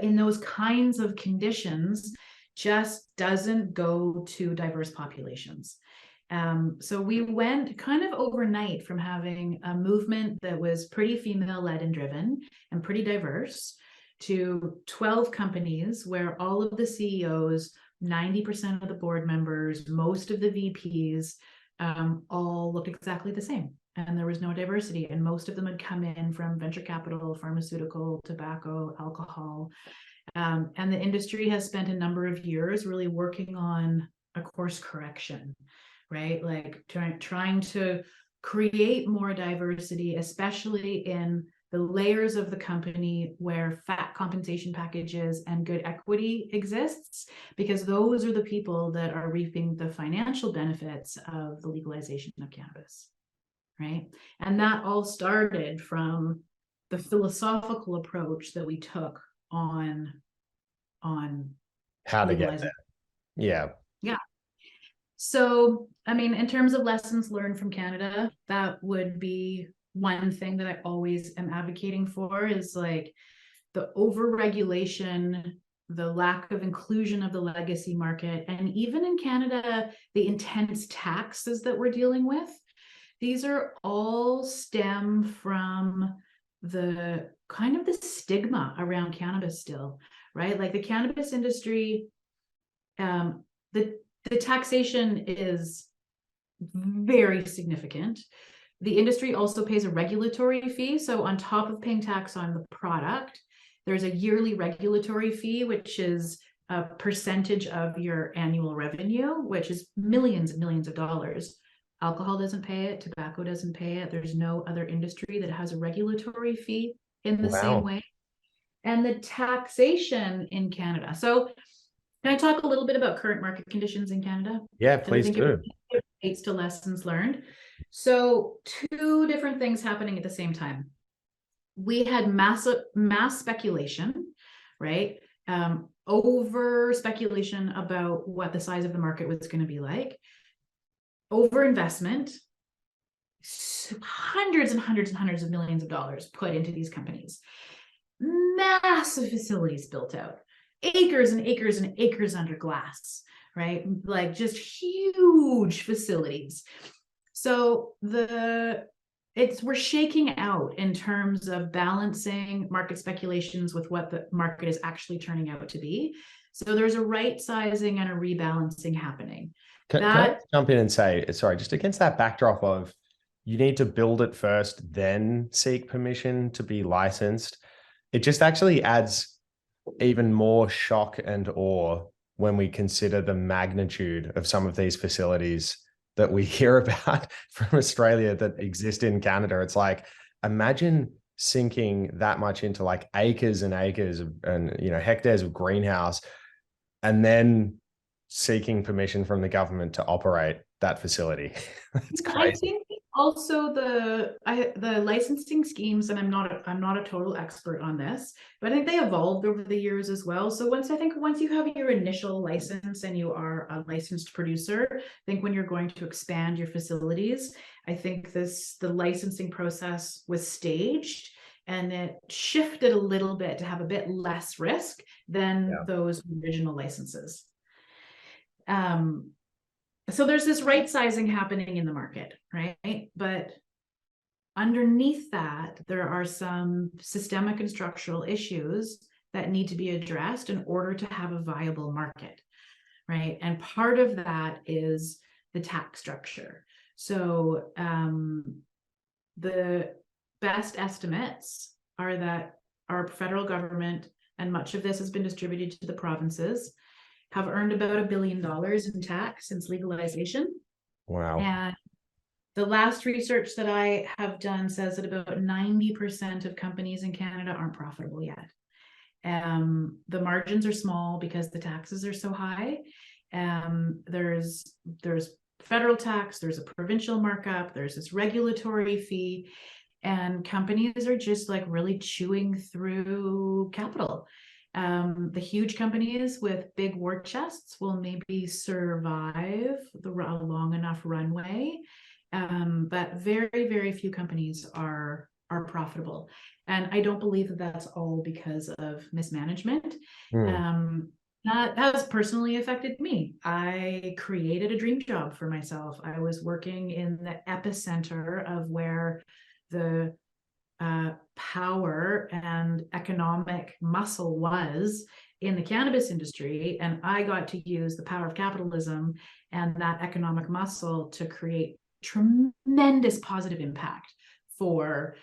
in those kinds of conditions just doesn't go to diverse populations. So we went kind of overnight from having a movement that was pretty female-led and driven and pretty diverse to 12 companies where all of the CEOs, 90% of the board members, most of the VPs, all looked exactly the same. And there was no diversity. And most of them had come in from venture capital, pharmaceutical, tobacco, alcohol. And the industry has spent a number of years really working on a course correction, right? Like trying to create more diversity, especially in the layers of the company where fat compensation packages and good equity exists, because those are the people that are reaping the financial benefits of the legalization of cannabis, right? And that all started from the philosophical approach that we took on how to get there. Yeah. So, I mean, in terms of lessons learned from Canada, that would be one thing that I always am advocating for is like the overregulation, the lack of inclusion of the legacy market, and even in Canada, the intense taxes that we're dealing with. These are all stem from the kind of the stigma around cannabis still, right? Like the cannabis industry, the taxation is very significant. The industry also pays a regulatory fee. So on top of paying tax on the product, there's a yearly regulatory fee, which is a percentage of your annual revenue, which is millions and millions of dollars. Alcohol doesn't pay it, tobacco doesn't pay it. There's no other industry that has a regulatory fee in the same way. And the taxation in Canada. So can I talk a little bit about current market conditions in Canada? Yeah, please do. It relates to lessons learned. So two different things happening at the same time. We had mass speculation, right? Over speculation about what the size of the market was going to be like. Over investment, hundreds and hundreds and hundreds of millions of dollars put into these companies. Massive facilities built out, acres and acres and acres under glass, right? Like just huge facilities. So we're shaking out in terms of balancing market speculations with what the market is actually turning out to be. So there's a right sizing and a rebalancing happening. Can I jump in and say, sorry, just against that backdrop of you need to build it first, then seek permission to be licensed. It just actually adds even more shock and awe when we consider the magnitude of some of these facilities that we hear about from Australia that exist in Canada. It's like, imagine sinking that much into like acres and acres and hectares of greenhouse, and then seeking permission from the government to operate that facility. It's crazy. I think also the licensing schemes, and I'm not a total expert on this, but I think they evolved over the years as well. So once you have your initial license and you are a licensed producer, I think when you're going to expand your facilities, I think the licensing process was staged and it shifted a little bit to have a bit less risk than those original licenses. So there's this right sizing happening in the market, right? But underneath that, there are some systemic and structural issues that need to be addressed in order to have a viable market, right? And part of that is the tax structure. So the best estimates are that our federal government, and much of this has been distributed to the provinces, have earned about $1 billion in tax since legalization. Wow. And the last research that I have done says that about 90% of companies in Canada aren't profitable yet. The margins are small because the taxes are so high. There's federal tax, there's a provincial markup, there's this regulatory fee, and companies are just like really chewing through capital. The huge companies with big war chests will maybe survive the long enough runway, but very, very few companies are profitable. And I don't believe that that's all because of mismanagement. That has personally affected me. I created a dream job for myself. I was working in the epicenter of where the power and economic muscle was in the cannabis industry, and I got to use the power of capitalism and that economic muscle to create tremendous positive impact for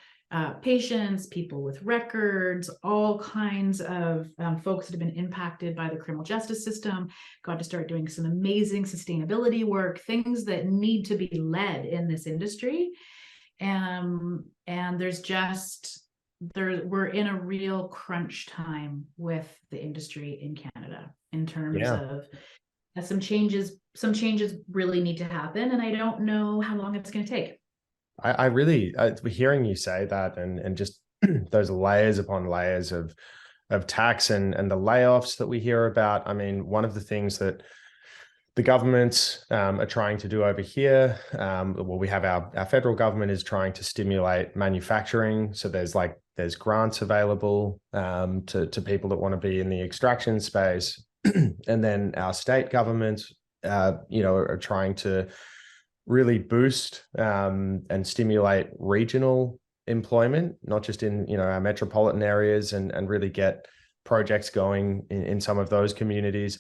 patients, people with records, all kinds of folks that have been impacted by the criminal justice system. Got to start doing some amazing sustainability work, things that need to be led in this industry. And we're in a real crunch time with the industry in Canada in terms of some changes really need to happen, and I don't know how long it's going to take. I really, hearing you say that and just those layers upon layers of tax and the layoffs that we hear about. I mean, one of the things that the governments are trying to do over here. Well, we have our federal government is trying to stimulate manufacturing. So there's grants available to people that want to be in the extraction space. And then our state governments, are trying to really boost and stimulate regional employment, not just in, our metropolitan areas, and really get projects going in some of those communities.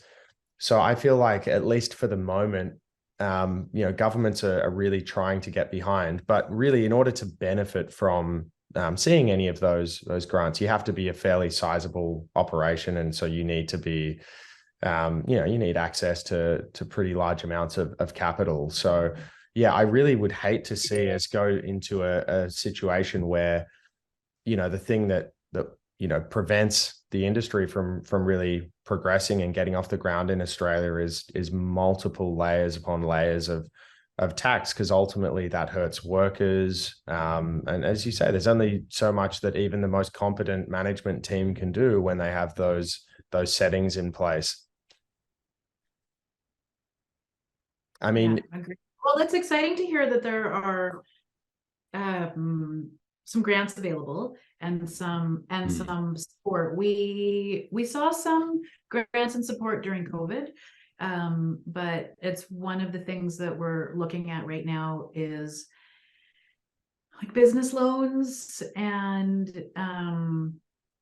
So I feel like, at least for the moment, governments are really trying to get behind. But really, in order to benefit from seeing any of those grants, you have to be a fairly sizable operation, and so you need to be, you need access to pretty large amounts of capital. So yeah, I really would hate to see us go into a situation where, the thing that prevents the industry from really progressing and getting off the ground in Australia is multiple layers upon layers of tax, because ultimately that hurts workers. And as you say, there's only so much that even the most competent management team can do when they have those settings in place. I mean, Yeah, agree. Well, it's exciting to hear that there are some grants available and some support. We saw some grants and support during COVID, but it's one of the things that we're looking at right now is like business loans and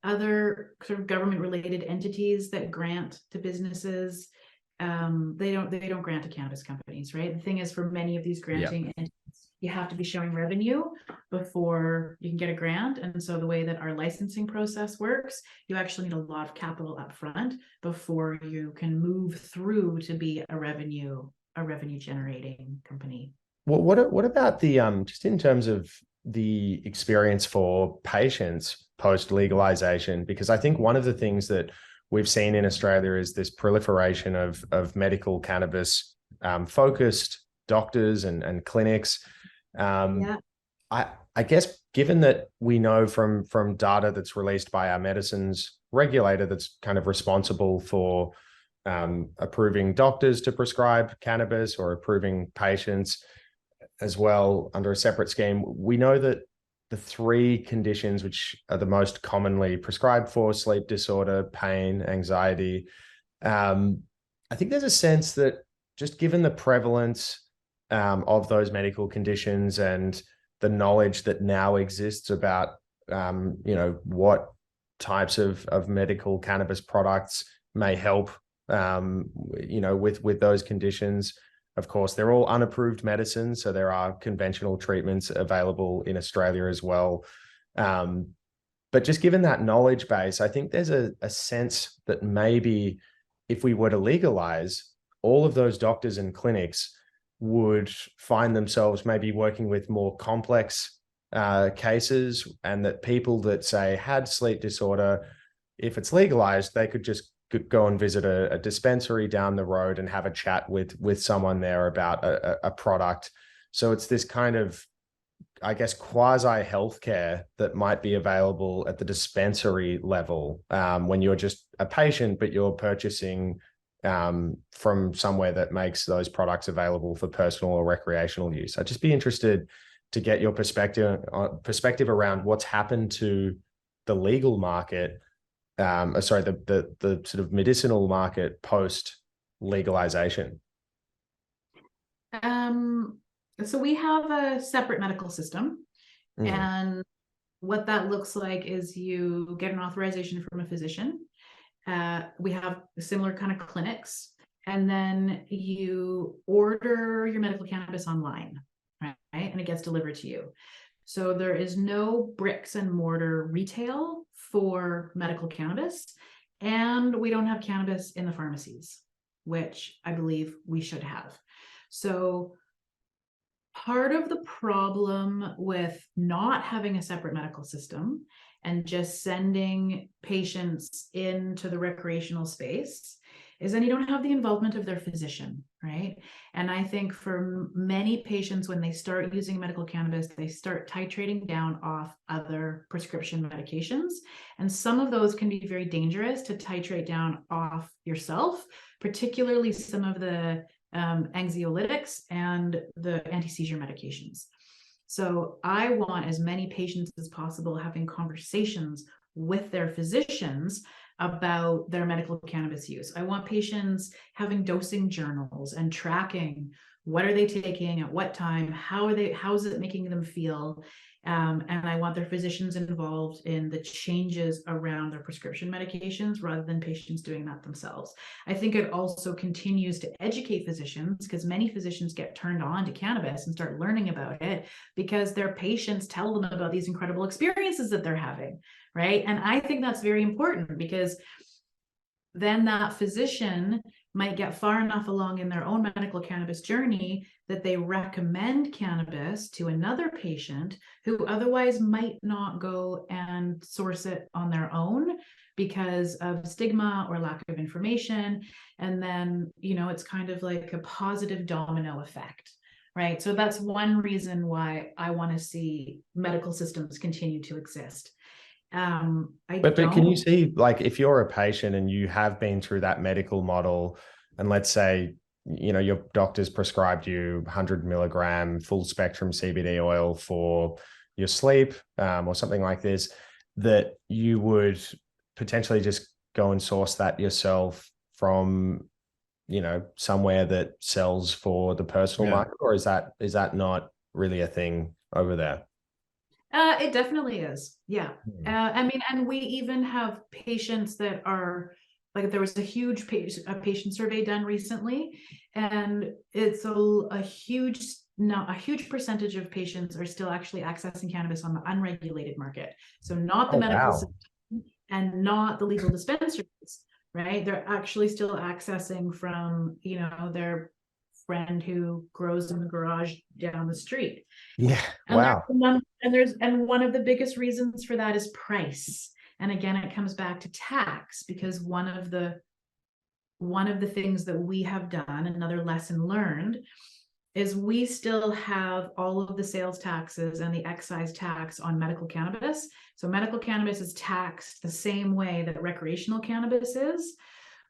other sort of government related entities that grant to businesses. They don't grant to cannabis companies, right? The thing is, for many of these granting entities, you have to be showing revenue before you can get a grant. And so the way that our licensing process works, you actually need a lot of capital up front before you can move through to be a revenue generating company. Well, what about the just in terms of the experience for patients post legalization? Because I think one of the things that we've seen in Australia is this proliferation of medical cannabis focused doctors and clinics. I guess, given that we know from data that's released by our medicines regulator, that's kind of responsible for approving doctors to prescribe cannabis or approving patients as well under a separate scheme, we know that the three conditions which are the most commonly prescribed for sleep disorder, pain, anxiety, I think there's a sense that, just given the prevalence of those medical conditions and the knowledge that now exists about what types of medical cannabis products may help with those conditions. Of course, they're all unapproved medicines, so there are conventional treatments available in Australia as well. But just given that knowledge base, I think there's a sense that maybe if we were to legalize, all of those doctors and clinics would find themselves maybe working with more complex cases, and that people that, say, had sleep disorder, if it's legalized, they could just go and visit a dispensary down the road and have a chat with someone there about a product. So it's this kind of, I guess, quasi healthcare that might be available at the dispensary level when you're just a patient, but you're purchasing from somewhere that makes those products available for personal or recreational use. I'd just be interested to get your perspective around what's happened to the legal market, the sort of medicinal market post legalization. So we have a separate medical system, and what that looks like is you get an authorization from a physician. We have similar kind of clinics, and then you order your medical cannabis online, right? And it gets delivered to you. So there is no bricks and mortar retail for medical cannabis, and we don't have cannabis in the pharmacies, which I believe we should have. So part of the problem with not having a separate medical system and just sending patients into the recreational space is then you don't have the involvement of their physician, right? And I think for many patients, when they start using medical cannabis, they start titrating down off other prescription medications. And some of those can be very dangerous to titrate down off yourself, particularly some of the anxiolytics and the anti-seizure medications. So I want as many patients as possible having conversations with their physicians about their medical cannabis use. I want patients having dosing journals and tracking what are they taking at what time, how is it making them feel, and I want their physicians involved in the changes around their prescription medications rather than patients doing that themselves. I think it also continues to educate physicians, because many physicians get turned on to cannabis and start learning about it because their patients tell them about these incredible experiences that they're having, right? And I think that's very important, because then that physician might get far enough along in their own medical cannabis journey that they recommend cannabis to another patient who otherwise might not go and source it on their own because of stigma or lack of information. And then, it's kind of like a positive domino effect, right? So that's one reason why I want to see medical systems continue to exist. But can you see, like, if you're a patient and you have been through that medical model, and let's say, your doctor's prescribed you 100 milligram full spectrum CBD oil for your sleep, or something like this, that you would potentially just go and source that yourself from, somewhere that sells for the personal market, or is that not really a thing over there? It definitely is. Yeah. And we even have patients that are like, there was a huge patient survey done recently, and it's a huge percentage of patients are still actually accessing cannabis on the unregulated market. So not the medical system and not the legal dispensaries, right? They're actually still accessing from, their friend who grows in the garage down the street. Yeah. And wow. And one of the biggest reasons for that is price. And again, it comes back to tax, because one of the things that we have done, another lesson learned, is we still have all of the sales taxes and the excise tax on medical cannabis. So medical cannabis is taxed the same way that recreational cannabis is,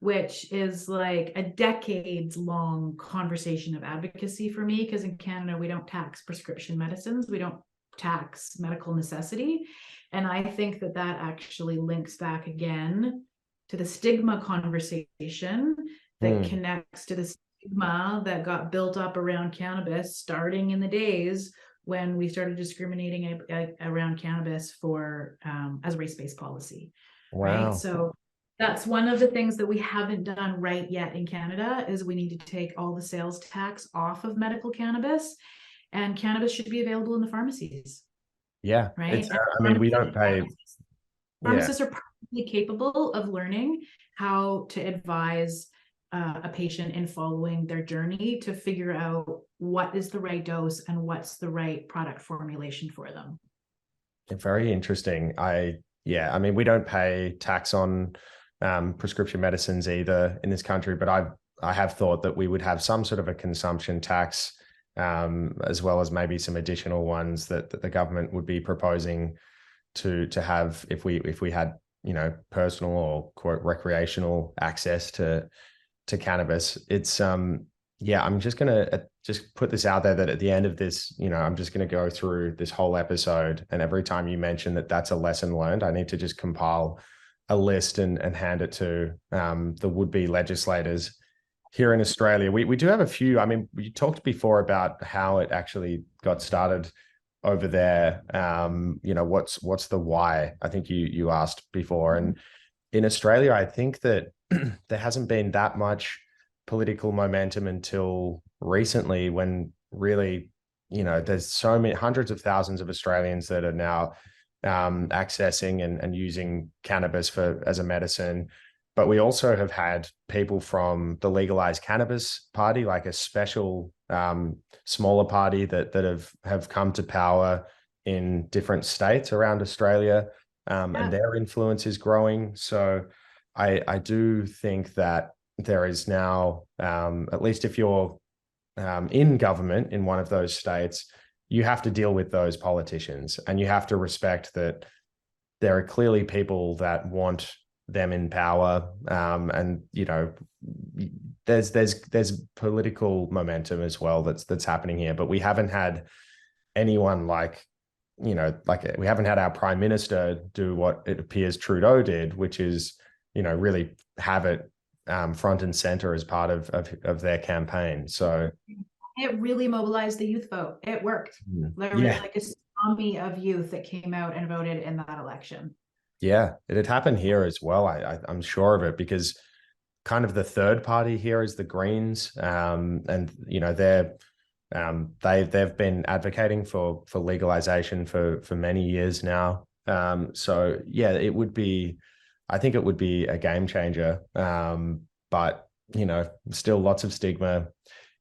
which is like a decades-long conversation of advocacy for me, because in Canada, we don't tax prescription medicines. We don't tax medical necessity. And I think that actually links back again to the stigma conversation that connects to the stigma that got built up around cannabis starting in the days when we started discriminating around cannabis for as race-based policy. Wow. Right. So that's one of the things that we haven't done right yet in Canada, is we need to take all the sales tax off of medical cannabis, and cannabis should be available in the pharmacies. Yeah. Right. We don't pay. Pharmacists are perfectly capable of learning how to advise a patient in following their journey to figure out what is the right dose and what's the right product formulation for them. Very interesting. We don't pay tax on prescription medicines either in this country, but I have thought that we would have some sort of a consumption tax, as well as maybe some additional ones that the government would be proposing to have if we had personal or quote recreational access to cannabis. It's I'm just gonna just put this out there that at the end of this, I'm just gonna go through this whole episode, and every time you mention that that's a lesson learned, I need to just compile a list and hand it to the would-be legislators here in Australia. We do have a few. We talked before about how it actually got started over there. What's the why? I think you asked before. And in Australia, I think that there hasn't been that much political momentum until recently, when really, there's so many hundreds of thousands of Australians that are now accessing and using cannabis as a medicine. But we also have had people from the legalized cannabis party, like a special smaller party that have come to power in different states around Australia, and their influence is growing. So I do think that there is now, at least if you're in government in one of those states, you have to deal with those politicians, and you have to respect that there are clearly people that want them in power. And there's political momentum as well that's happening here, but we haven't had anyone like, like we haven't had our prime minister do what it appears Trudeau did, which is, really have it front and center as part of their campaign. So it really mobilized the youth vote. It worked. There was like a tsunami of youth that came out and voted in that election. Yeah, it had happened here as well. I'm sure of it, because kind of the third party here is the Greens, and they've been advocating for legalization for many years now. So yeah, I think it would be a game changer. But still lots of stigma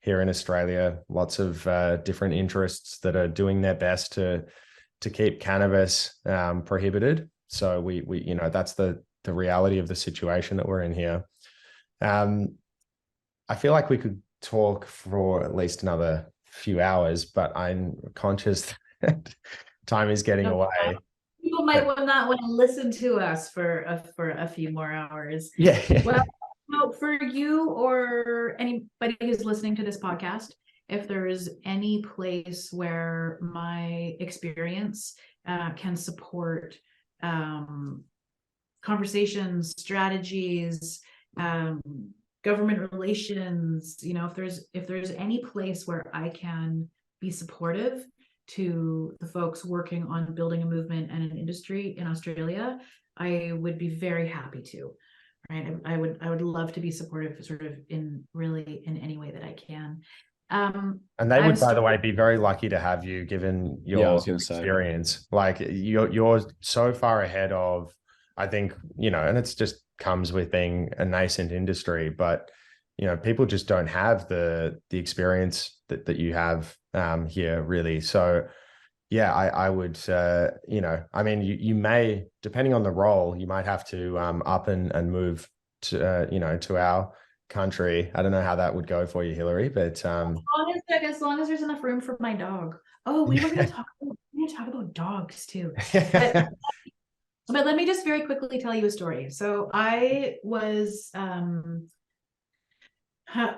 here in Australia, lots of different interests that are doing their best to keep cannabis prohibited. So we that's the reality of the situation that we're in here. I feel like we could talk for at least another few hours, but I'm conscious that time is getting away. People might not want to listen to us for a few more hours. Yeah. Well, for you or anybody who's listening to this podcast, if there is any place where my experience can support conversations, strategies, government relations, if there's any place where I can be supportive to the folks working on building a movement and an industry in Australia, I would be very happy to. Right, I would love to be supportive, sort of in any way that I can. And they would, by the way, be very lucky to have you, given your experience. Like you're so far ahead of, I think, and it's just comes with being a nascent industry, but people just don't have the experience that you have here, really. So yeah, I would, I mean, you may, depending on the role, you might have to up and move to, to our country. I don't know how that would go for you, Hilary, but as long as there's enough room for my dog. Oh, we were going to talk about dogs too. But let me just very quickly tell you a story. So I was a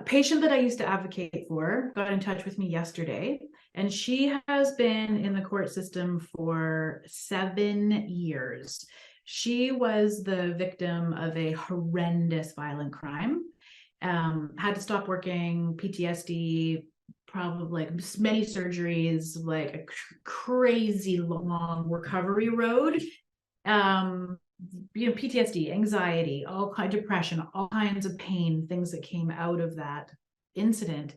patient that I used to advocate for got in touch with me yesterday, and she has been in the court system for 7 years. She was the victim of a horrendous violent crime, had to stop working, PTSD, probably like many surgeries, like a crazy long recovery road. PTSD, anxiety, all kind of depression, all kinds of pain, things that came out of that incident.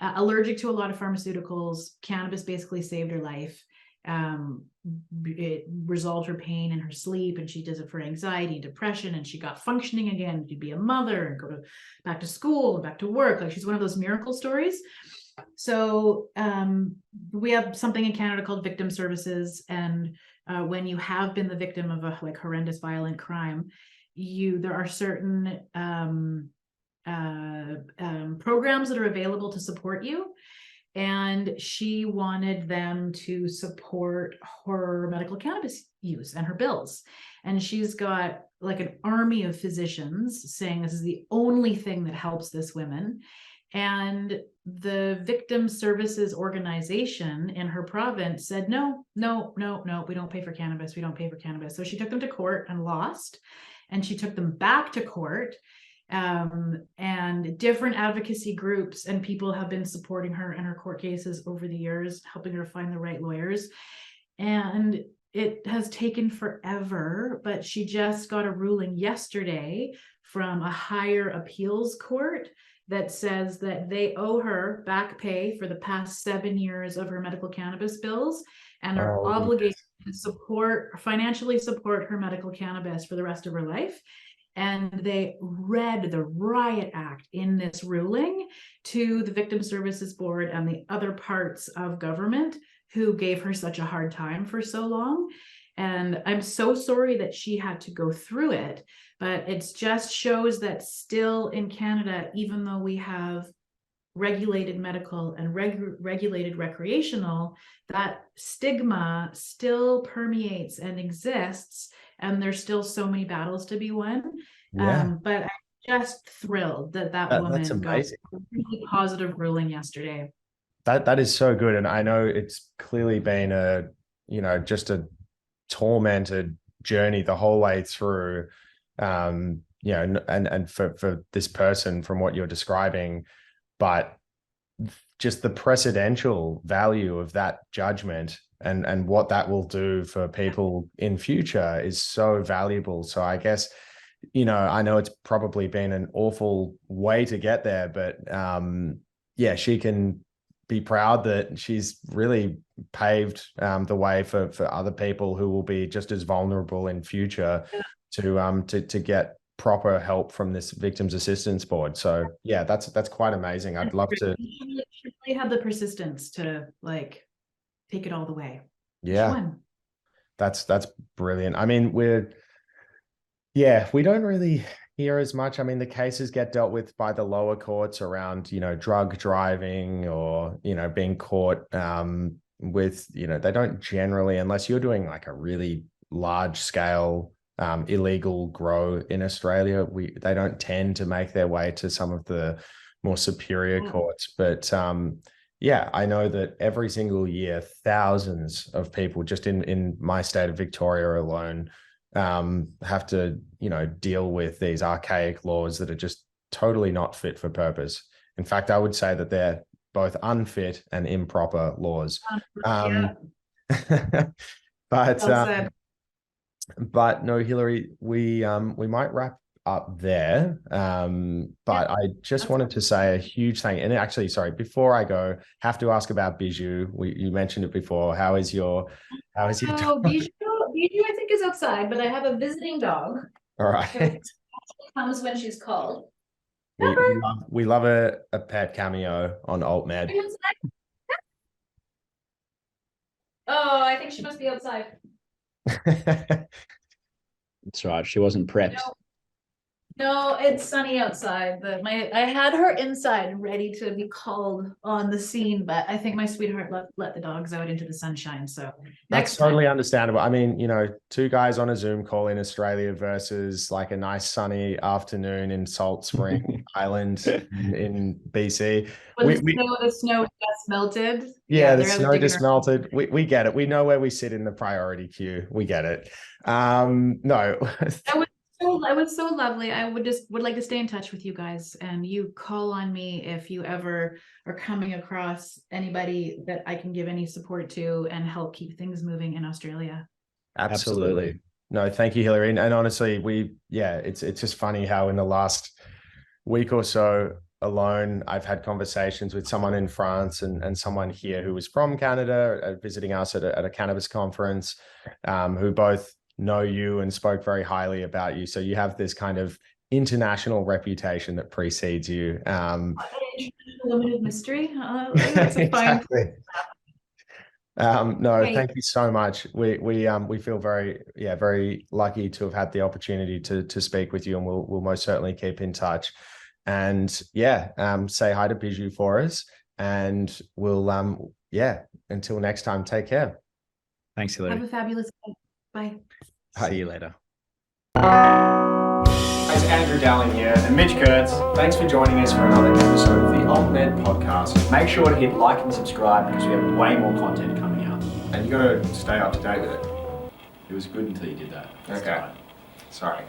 Allergic to a lot of pharmaceuticals. Cannabis basically saved her life. It resolved her pain in her sleep, and she does it for anxiety, depression, and she got functioning again to be a mother and go back to school, back to work. Like, she's one of those miracle stories. So we have something in Canada called victim services, and when you have been the victim of a horrendous violent crime, there are certain programs that are available to support you. And she wanted them to support her medical cannabis use and her bills. And she's got like an army of physicians saying this is the only thing that helps this woman. And the victim services organization in her province said, no, we don't pay for cannabis. We don't pay for cannabis. So she took them to court and lost. And she took them back to court. And different advocacy groups and people have been supporting her in her court cases over the years, helping her find the right lawyers. And it has taken forever, but she just got a ruling yesterday from a higher appeals court that says that they owe her back pay for the past 7 years of her medical cannabis bills, and are obligated to financially support her medical cannabis for the rest of her life. And they read the riot act in this ruling to the Victim Services Board and the other parts of government who gave her such a hard time for so long. And I'm so sorry that she had to go through it, but it just shows that still in Canada, even though we have regulated medical and regulated recreational, that stigma still permeates and exists, and there's still so many battles to be won. Yeah. But just thrilled that That's woman got amazing. a really positive ruling yesterday. That is so good. And I know it's clearly been just a tormented journey the whole way through. And for this person from what you're describing, but just the precedential value of that judgment and what that will do for people in future is so valuable. So I guess, I know it's probably been an awful way to get there, but she can be proud that she's really paved the way for other people who will be just as vulnerable in future to get proper help from this victims assistance board. So yeah, that's quite amazing. I'd love to. She really had the persistence to take it all the way. Yeah, that's brilliant. I mean, we don't really hear as much. I mean, the cases get dealt with by the lower courts around, drug driving or, being caught with, they don't generally, unless you're doing like a really large scale illegal grow in Australia, they don't tend to make their way to some of the more superior courts. But I know that every single year, thousands of people just in my state of Victoria alone have to, deal with these archaic laws that are just totally not fit for purpose. In fact, I would say that they're both unfit and improper laws. But no, Hilary, we might wrap up there. But I just wanted to say a huge thank you. And actually, sorry, before I go, have to ask about Bijou. You mentioned it before. How is your dog? Bijou, I think, is outside, but I have a visiting dog. All right. So comes when she's called. We love a pet cameo on AltMed. Oh, I think she must be outside. That's right. She wasn't prepped. No, it's sunny outside, but I had her inside ready to be called on the scene, but I think my sweetheart let the dogs out into the sunshine. So that's totally understandable. I mean, two guys on a Zoom call in Australia versus like a nice sunny afternoon in Salt Spring Island in BC. The snow just melted. Yeah, the snow just melted. We get it. We know where we sit in the priority queue. We get it. No. It was so lovely. I would like to stay in touch with you guys, and you call on me if you ever are coming across anybody that I can give any support to and help keep things moving in Australia. Absolutely. No, thank you, Hilary. And honestly, it's just funny how in the last week or so alone, I've had conversations with someone in France and someone here who was from Canada visiting us at a cannabis conference, who both know you and spoke very highly about you. So you have this kind of international reputation that precedes you. Limited mystery. That's a fine. Exactly. Thank you so much. We feel very lucky to have had the opportunity to speak with you, and we'll most certainly keep in touch. And say hi to Bijou for us, and we'll until next time, take care. Thanks, Hilary. Have a fabulous day. Bye. See you later. It's Andrew Dowling here and Mitch Kurtz. Thanks for joining us for another episode of the AltMed podcast. Make sure to hit like and subscribe because we have way more content coming out. And you got to stay up to date with it. It was good until you did that. Okay. Sorry.